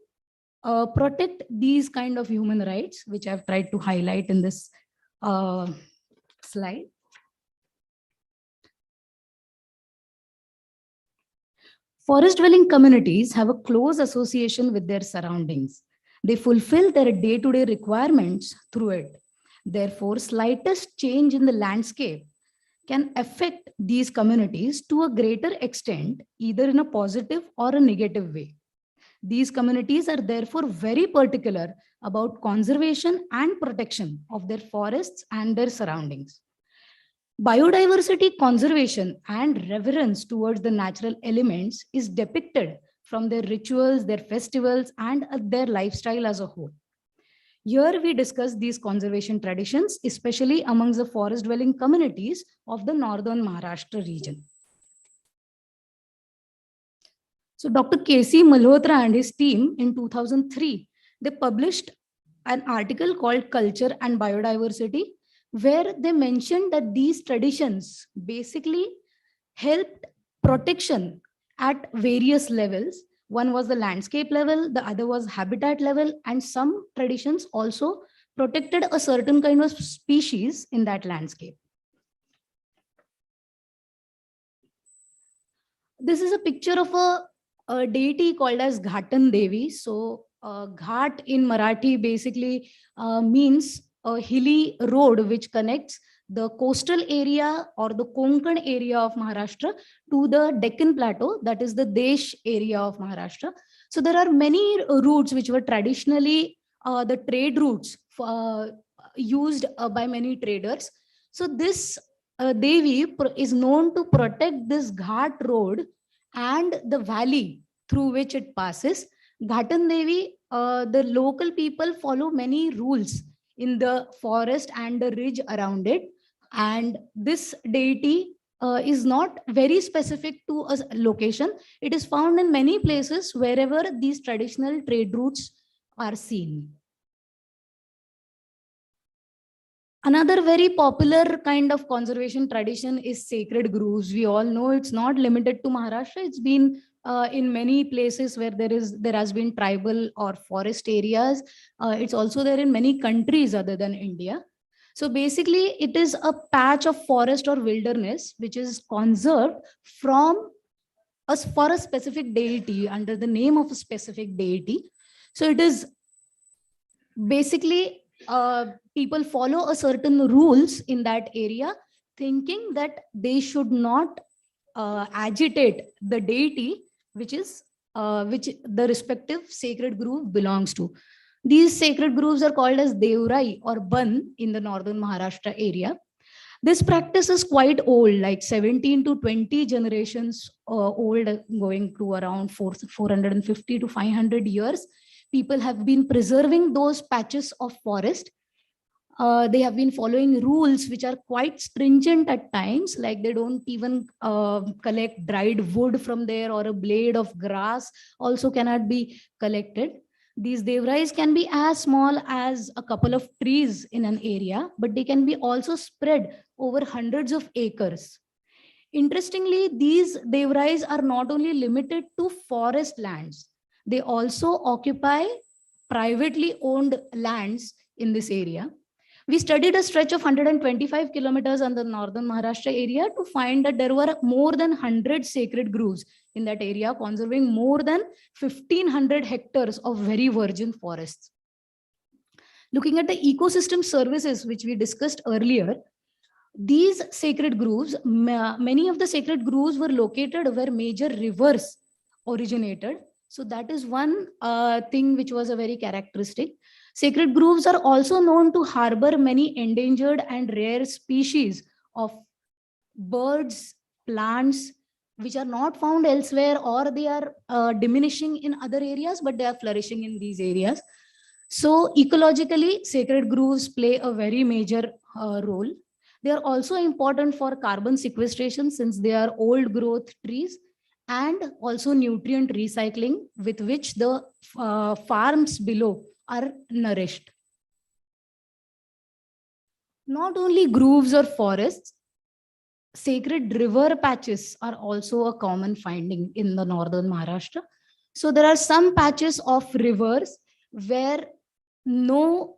protect these kind of human rights, which I've tried to highlight in this slide. Forest dwelling communities have a close association with their surroundings. They fulfill their day-to-day requirements through it. Therefore, slightest change in the landscape can affect these communities to a greater extent, either in a positive or a negative way. These communities are therefore very particular about conservation and protection of their forests and their surroundings. Biodiversity conservation and reverence towards the natural elements is depicted from their rituals, their festivals, and their lifestyle as a whole. Here we discuss these conservation traditions, especially amongst the forest dwelling communities of the northern Maharashtra region. So Dr. K.C. Malhotra and his team in 2003, they published an article called Culture and Biodiversity, where they mentioned that these traditions basically helped protection at various levels. One was the landscape level, the other was habitat level, and some traditions also protected a certain kind of species in that landscape. This is a picture of a deity called as Ghatan Devi. So Ghat in Marathi basically means a hilly road which connects the coastal area or the Konkan area of Maharashtra to the Deccan Plateau, that is the Desh area of Maharashtra. So there are many routes which were traditionally the trade routes used by many traders. So this Devi is known to protect this Ghat road and the valley through which it passes. Ghatan Devi, the local people follow many rules in the forest and the ridge around it. And this deity is not very specific to a location. It is found in many places wherever these traditional trade routes are seen. Another very popular kind of conservation tradition is sacred groves. We all know it's not limited to Maharashtra. It's been in many places where there has been tribal or forest areas. It's also there in many countries other than India. So basically, it is a patch of forest or wilderness which is conserved for a specific deity under the name of a specific deity. So it is basically people follow a certain rules in that area, thinking that they should not agitate the deity which the respective sacred grove belongs to. These sacred groves are called as Devrai or Ban in the northern Maharashtra area. This practice is quite old, like 17 to 20 generations old, going to around 450 to 500 years. People have been preserving those patches of forest. They have been following rules which are quite stringent at times, like they don't even collect dried wood from there, or a blade of grass also cannot be collected. These devrais can be as small as a couple of trees in an area, but they can be also spread over hundreds of acres. Interestingly, these devrais are not only limited to forest lands, they also occupy privately owned lands in this area. We studied a stretch of 125 kilometers on the northern Maharashtra area to find that there were more than 100 sacred groves in that area, conserving more than 1,500 hectares of very virgin forests. Looking at the ecosystem services, which we discussed earlier, these sacred groves, many of the sacred groves were located where major rivers originated. So that is one thing which was a very characteristic. Sacred groves are also known to harbor many endangered and rare species of birds, plants, which are not found elsewhere, or they are diminishing in other areas, but they are flourishing in these areas. So ecologically, sacred groves play a very major role. They are also important for carbon sequestration since they are old growth trees, and also nutrient recycling with which the farms below are nourished. Not only groves or forests, sacred river patches are also a common finding in the northern Maharashtra. So there are some patches of rivers where no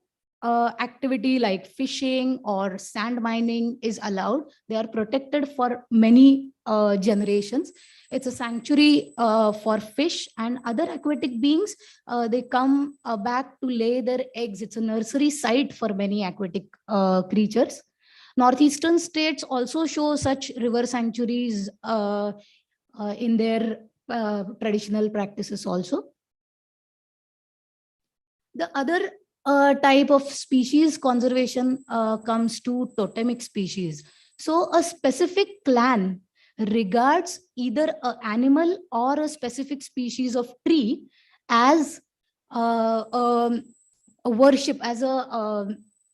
activity like fishing or sand mining is allowed. They are protected for many generations. It's a sanctuary for fish and other aquatic beings. They come back to lay their eggs. It's a nursery site for many aquatic creatures. Northeastern states also show such river sanctuaries in their traditional practices also. The other type of species conservation comes to totemic species. So a specific clan regards either an animal or a specific species of tree as a worship as a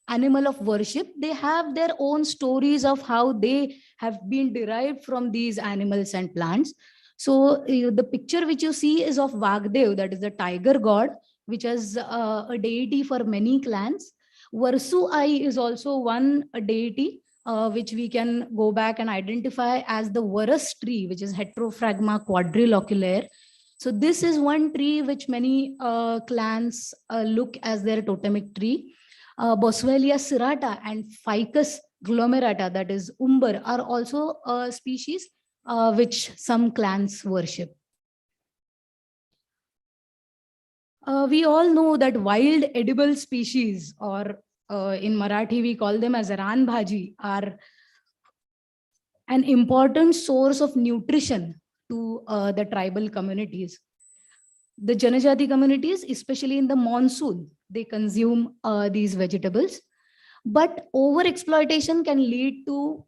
animal of worship. They have their own stories of how they have been derived from these animals and plants. So the picture which you see is of Vagdev, that is the tiger god, which is a deity for many clans. Varsu Ai is also one deity which we can go back and identify as the Varus tree, which is Heterophragma quadriloculare. So this is one tree which many clans look as their totemic tree. Boswellia serrata and Ficus glomerata, that is umber, are also species which some clans worship. We all know that wild edible species, or in Marathi we call them as ran bhaji, are an important source of nutrition to the tribal communities. The Janajati communities, especially in the monsoon, they consume these vegetables. But over-exploitation can lead to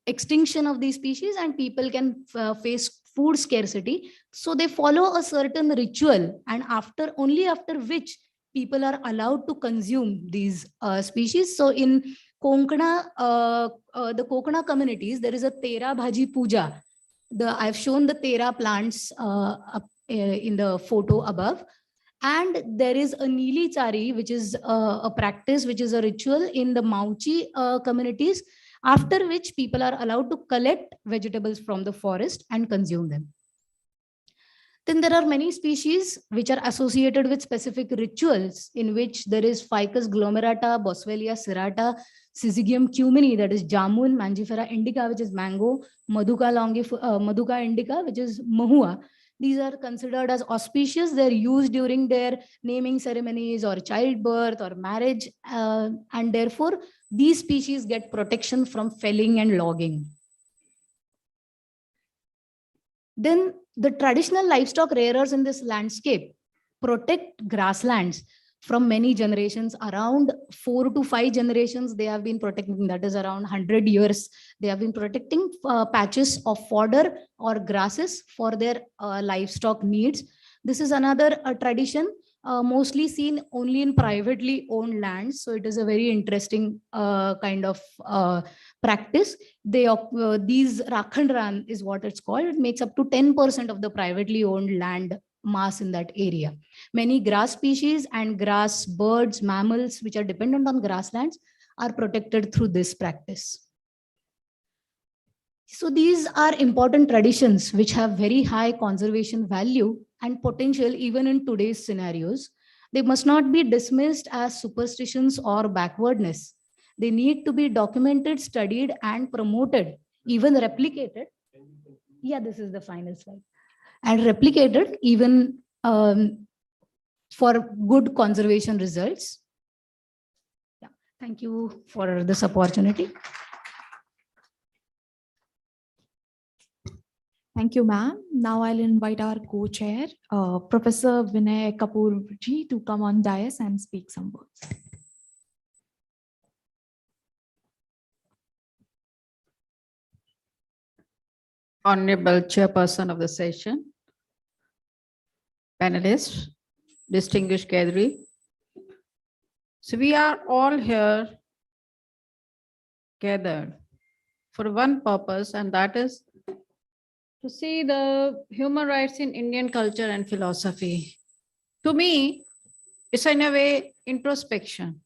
extinction of these species, and people can face food scarcity. So they follow a certain ritual, and only after which people are allowed to consume these species. So in Konkana, the Kokana communities, there is a Tera Bhaji Puja. I've shown the Tera plants in the photo above. And there is a Nili Chari, which is a practice, which is a ritual in the Mauchi communities, after which people are allowed to collect vegetables from the forest and consume them. Then there are many species which are associated with specific rituals, in which there is Ficus glomerata, Boswellia serrata, Syzygium cumini, that is jamun, Mangifera indica, which is mango, Maduka indica, which is mahua. These are considered as auspicious. They're used during their naming ceremonies or childbirth or marriage. And therefore, these species get protection from felling and logging. Then the traditional livestock rearers in this landscape protect grasslands from many generations. Around 4 to 5 generations they have been protecting, that is around 100 years. They have been protecting patches of fodder or grasses for their livestock needs. This is another tradition mostly seen only in privately owned lands. So it is a very interesting kind of practice. These Rakhandran is what it's called. It makes up to 10% of the privately owned land mass in that area. Many grass species and grass birds, mammals, which are dependent on grasslands, are protected through this practice. So these are important traditions which have very high conservation value and potential even in today's scenarios. They must not be dismissed as superstitions or backwardness. They need to be documented, studied, and promoted, even replicated. Yeah, this is the final slide. And replicated even for good conservation results. Yeah, thank you for this opportunity. Thank you, ma'am. Now I'll invite our co-chair, Professor Vinay Kapoor ji, to come on dais and speak some words. Honorable Chairperson of the session, panelists, distinguished gathering. So we are all here gathered for one purpose, and that is to see the human rights in Indian culture and philosophy. To me, it's in a way introspection,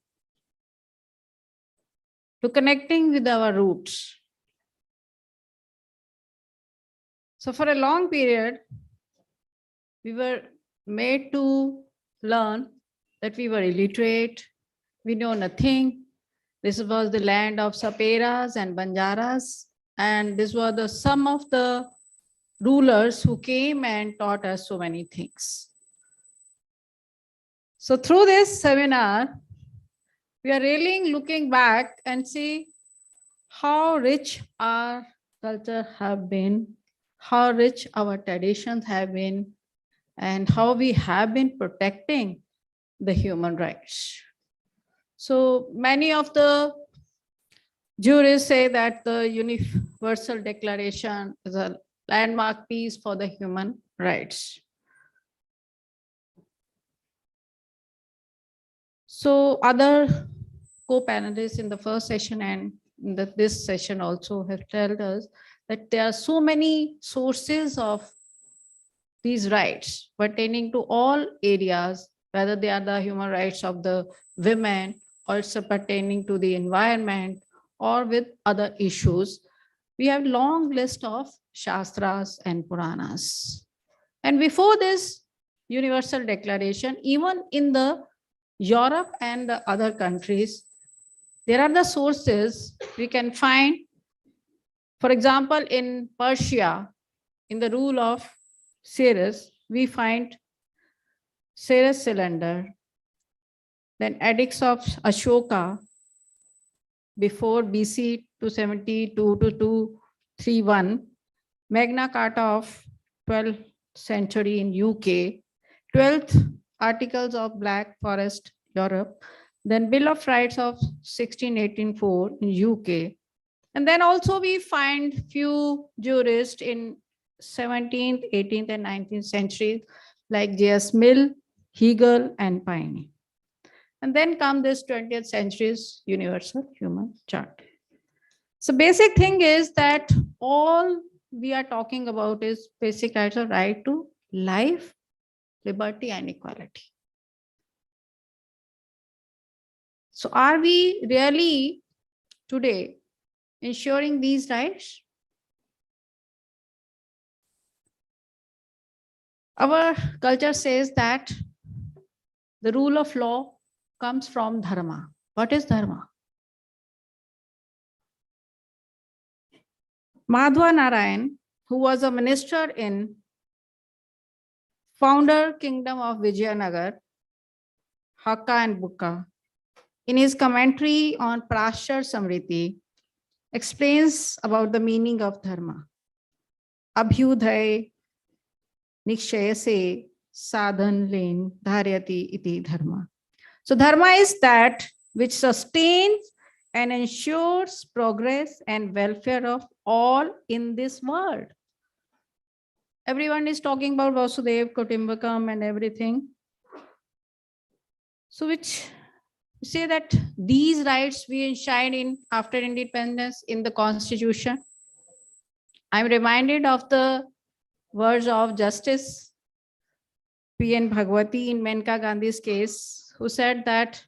to connecting with our roots. So for a long period, we were made to learn that we were illiterate, we know nothing. This was the land of Saperas and Banjaras, and this was the some of the rulers who came and taught us so many things. So through this seminar, we are really looking back and see how rich our culture have been, how rich our traditions have been, and how we have been protecting the human rights. So many of the jurists say that the Universal Declaration is a landmark piece for the human rights. So other co-panelists in the first session and in this session also have told us that there are so many sources of these rights pertaining to all areas, whether they are the human rights of the women, also pertaining to the environment or with other issues. We have long list of Shastras and Puranas. And before this Universal Declaration, even in the Europe and the other countries, there are the sources we can find. For example, in Persia, in the rule of Cyrus, we find Cyrus Cylinder, then edicts of Ashoka before BC 272 to 231, Magna Carta of 12th century in UK, 12th Articles of Black Forest, Europe, then Bill of Rights of 1684 in UK. And then also we find few jurists in 17th, 18th and 19th centuries like J.S. Mill, Hegel and Paine. And then come this 20th century's Universal Human Charter. So basic thing is that all we are talking about is basic rights of right to life, liberty and equality. So are we really today ensuring these rights? Our culture says that the rule of law comes from dharma. What is dharma? Madhva Narayan, who was a minister in founder kingdom of Vijayanagar, Hakka and Bukka, in his commentary on Prashar Samriti, explains about the meaning of dharma. Abhyudhay nikshayase sadhan len dharyati iti dharma. So dharma is that which sustains and ensures progress and welfare of all in this world. Everyone is talking about Vasudev, Kutumbakam and everything. So which say that these rights we enshrine in after independence in the Constitution. I'm reminded of the words of Justice P.N. Bhagwati in Menka Gandhi's case, who said that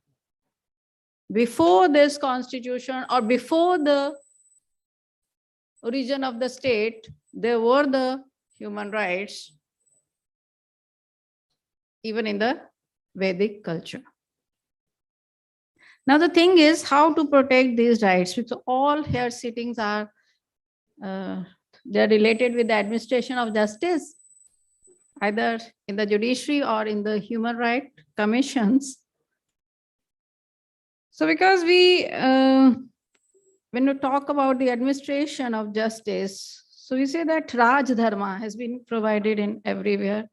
before this constitution or before the origin of the state, there were the human rights, even in the Vedic culture. Now the thing is how to protect these rights. So all here sittings are they're related with the administration of justice, either in the judiciary or in the human rights commissions. So because we, when we talk about the administration of justice, so we say that Raj Dharma has been provided in everywhere,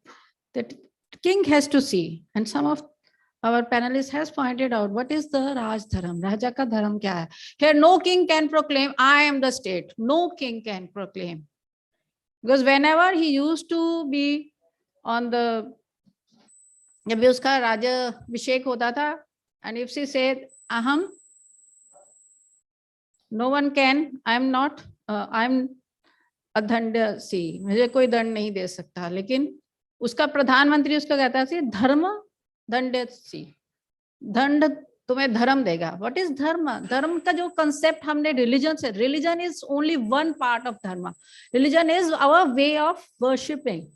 that king has to see, and some of our panelists has pointed out what is the Raj Dharam, Raja ka dharam kya hai? Here no king can proclaim, I am the state. No king can proclaim. Because whenever he used to be on the, जब भी उसका राज्याभिषेक होता था, and if she said, aham, no one can, I'm not, I'm adhanda si, मुझे कोई दंड नहीं दे सकता, लेकिन उसका प्रधानमंत्री उसका कहता है धर्म दंडित सी, दंड तुम्हें धर्म देगा. What is dharma? धर्म का जो concept हमने religion से, religion is only one part of dharma. Religion is our way of worshipping,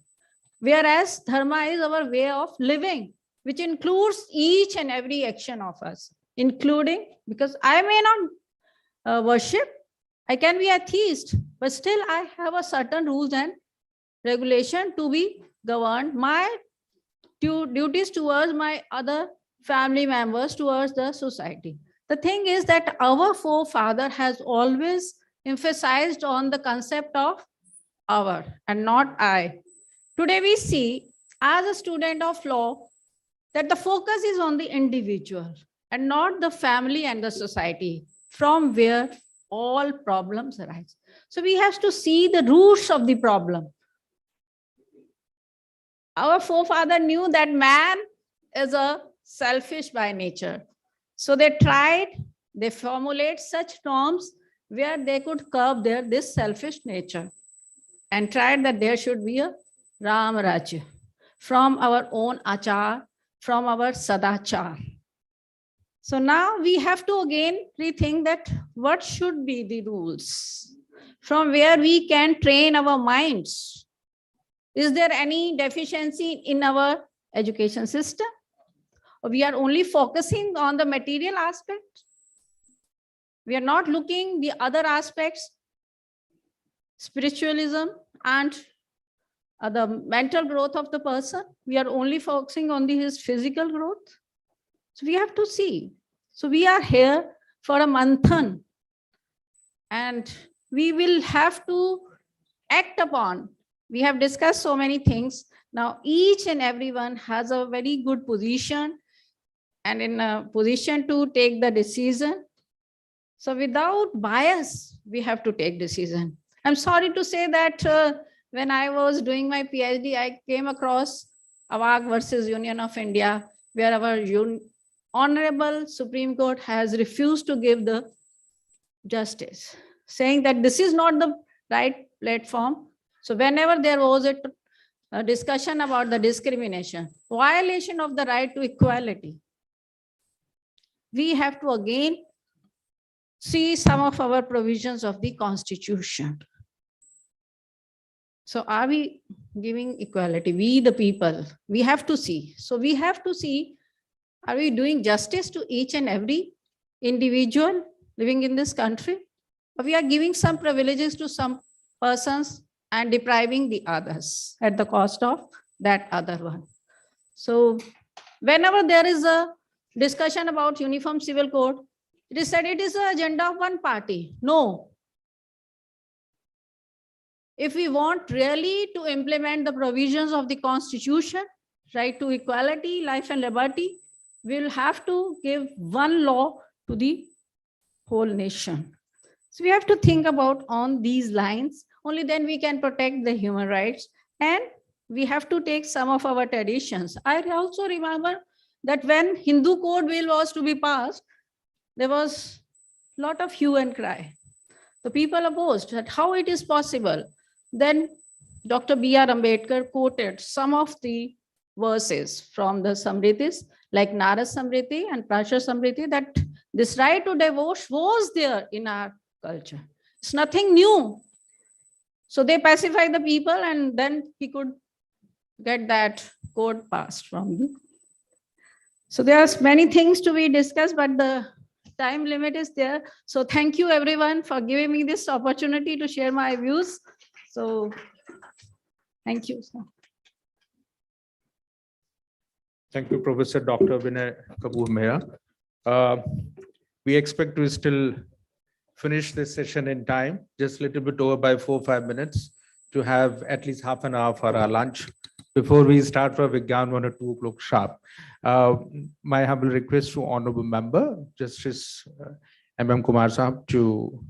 whereas dharma is our way of living, which includes each and every action of us, including, because I may not worship, I can be atheist, but still I have a certain rules and regulation to be governed, my duties towards my other family members, towards the society. The thing is that our forefather has always emphasized on the concept of our and not I. Today we see, as a student of law, that the focus is on the individual and not the family and the society, from where all problems arise. So we have to see the roots of the problem. Our forefather knew that man is a selfish by nature. So they tried, they formulate such norms where they could curb this selfish nature and tried that there should be a Ram Rajya from our own achar, from our sadachar. So now we have to again rethink that what should be the rules, from where we can train our minds. Is there any deficiency in our education system? Or we are only focusing on the material aspect? We are not looking the other aspects, spiritualism and the mental growth of the person. We are only focusing on his physical growth. So we have to see. So we are here for a manthan, and we will have to act upon. We have discussed so many things. Now each and everyone has a very good position and in a position to take the decision. So without bias, we have to take decision. I'm sorry to say that when I was doing my PhD, I came across Awag versus Union of India, where our Honorable Supreme Court has refused to give the justice, saying that this is not the right platform. So whenever there was a discussion about the discrimination, violation of the right to equality, we have to again see some of our provisions of the Constitution. So are we giving equality? We, the people, we have to see. So we have to see, are we doing justice to each and every individual living in this country? Or we are giving some privileges to some persons and depriving the others at the cost of that other one. So whenever there is a discussion about Uniform Civil Code, it is said it is the agenda of one party. No. If we want really to implement the provisions of the Constitution, right to equality, life and liberty, we'll have to give one law to the whole nation. So we have to think about on these lines, only then we can protect the human rights, and we have to take some of our traditions. I also remember that when Hindu Code Bill was to be passed, there was a lot of hue and cry. The people opposed that how it is possible. Then Dr. B.R. Ambedkar quoted some of the verses from the Samritis, like Nara Samriti and Prasha Samriti, that this right to divorce was there in our culture. It's nothing new. So they pacified the people, and then he could get that code passed from you. So there's many things to be discussed, but the time limit is there. So thank you everyone for giving me this opportunity to share my views. So thank you. Thank you, Professor Dr. Vinay Kapoor Meher. We expect to still finish this session in time, just a little bit over by 4 or 5 minutes, to have at least half an hour for our lunch before we start for Vigyan 1 or 2 o'clock sharp. My humble request to Honorable Member, Justice M.M. Kumar Sahab, to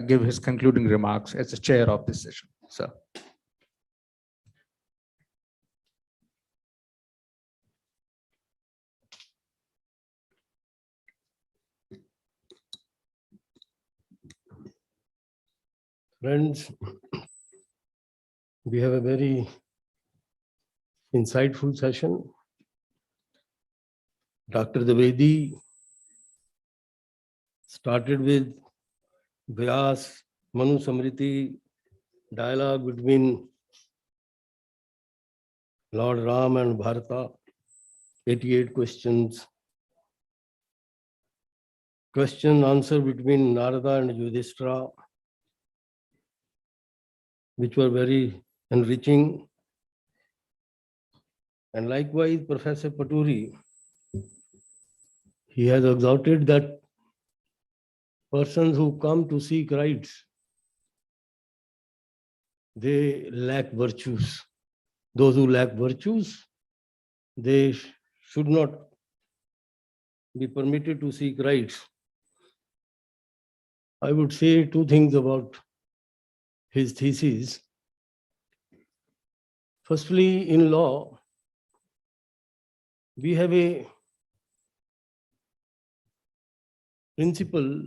give his concluding remarks as the chair of this session. Sir. Friends, we have a very insightful session. Dr. Dwivedi started with Vyas, Manu Samriti, dialogue between Lord Ram and Bharata, 88 questions. Question answer between Narada and Yudhishthira, which were very enriching. And likewise, Professor Paturi, he has exhorted that persons who come to seek rights, they lack virtues. Those who lack virtues, they should not be permitted to seek rights. I would say 2 things about his thesis. Firstly, in law, we have a principle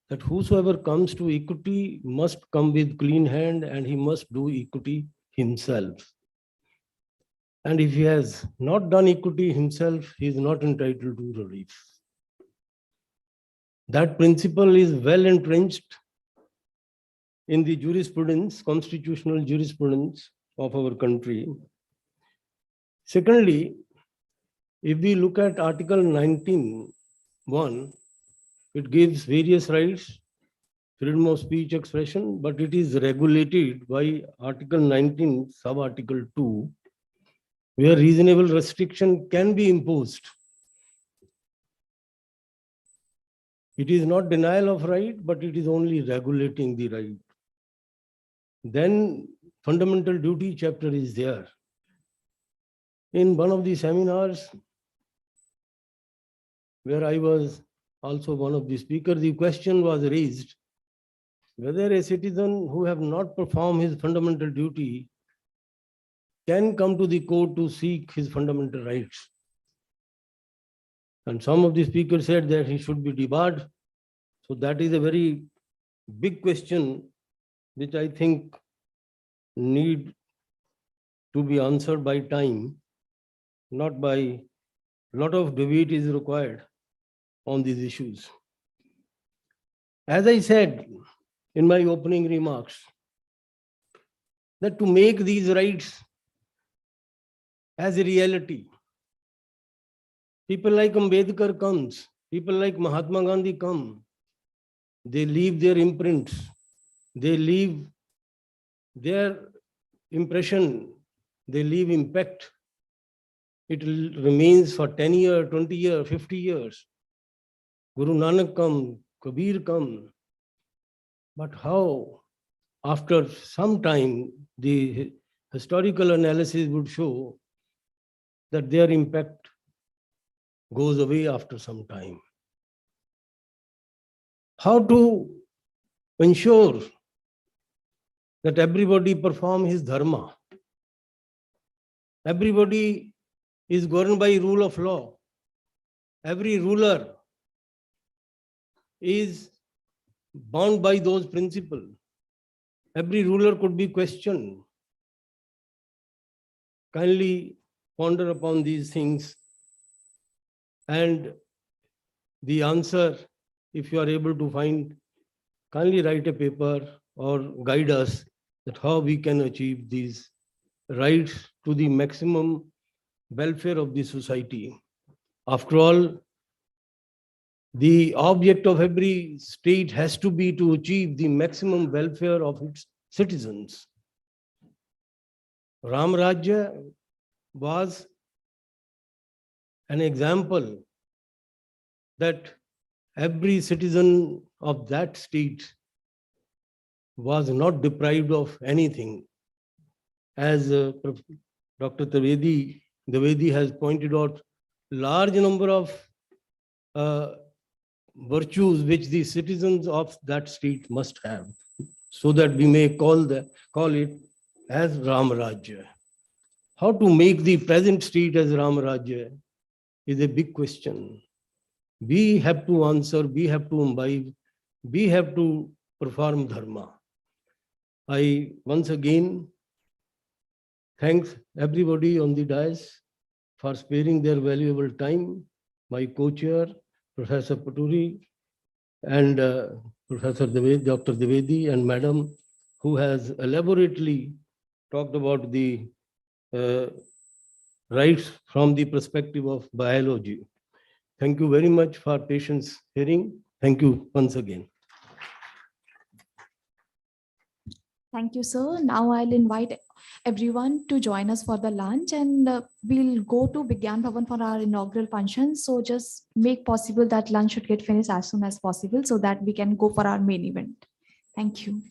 that whosoever comes to equity must come with clean hand and he must do equity himself. And if he has not done equity himself, he is not entitled to relief. That principle is well entrenched in the jurisprudence, constitutional jurisprudence of our country. Secondly, if we look at Article 19(1), it gives various rights, freedom of speech, expression, but it is regulated by Article 19, sub-article 2, where reasonable restriction can be imposed. It is not denial of right, but it is only regulating the right. Then fundamental duty chapter is there. In one of the seminars where I was also one of the speakers, the question was raised whether a citizen who have not performed his fundamental duty can come to the court to seek his fundamental rights. And some of the speakers said that he should be debarred. So that is a very big question, which I think need to be answered by time, not by a lot of debate is required on these issues. As I said in my opening remarks, that to make these rights as a reality, people like Ambedkar comes, people like Mahatma Gandhi come, they leave their imprints, they leave their impression, they leave impact. It remains for 10 years, 20 years, 50 years. Guru Nanak come, Kabir come. But how, after some time, the historical analysis would show that their impact goes away after some time. How to ensure that everybody perform his dharma? Everybody is governed by rule of law. Every ruler is bound by those principles. Every ruler could be questioned. Kindly ponder upon these things, and the answer, if you are able to find, kindly write a paper or guide us that how we can achieve these rights to the maximum welfare of the society. After all, the object of every state has to be to achieve the maximum welfare of its citizens. Ram Rajya was an example that every citizen of that state was not deprived of anything. As Dr. Devedi has pointed out, large number of virtues which the citizens of that state must have, so that we may call it as Ram Rajya. How to make the present state as Ram Rajya is a big question. We have to answer, we have to imbibe, we have to perform dharma. I once again thank everybody on the dais for sparing their valuable time, my co-chair, Professor Paturi, and Professor Devedi, Dr. Devedi, and Madam, who has elaborately talked about the rights from the perspective of biology. Thank you very much for patience hearing. Thank you once again. Thank you, sir. Now I'll invite everyone to join us for the lunch, and we'll go to Vigyan Bhavan for our inaugural function. So just make possible that lunch should get finished as soon as possible so that we can go for our main event. Thank you.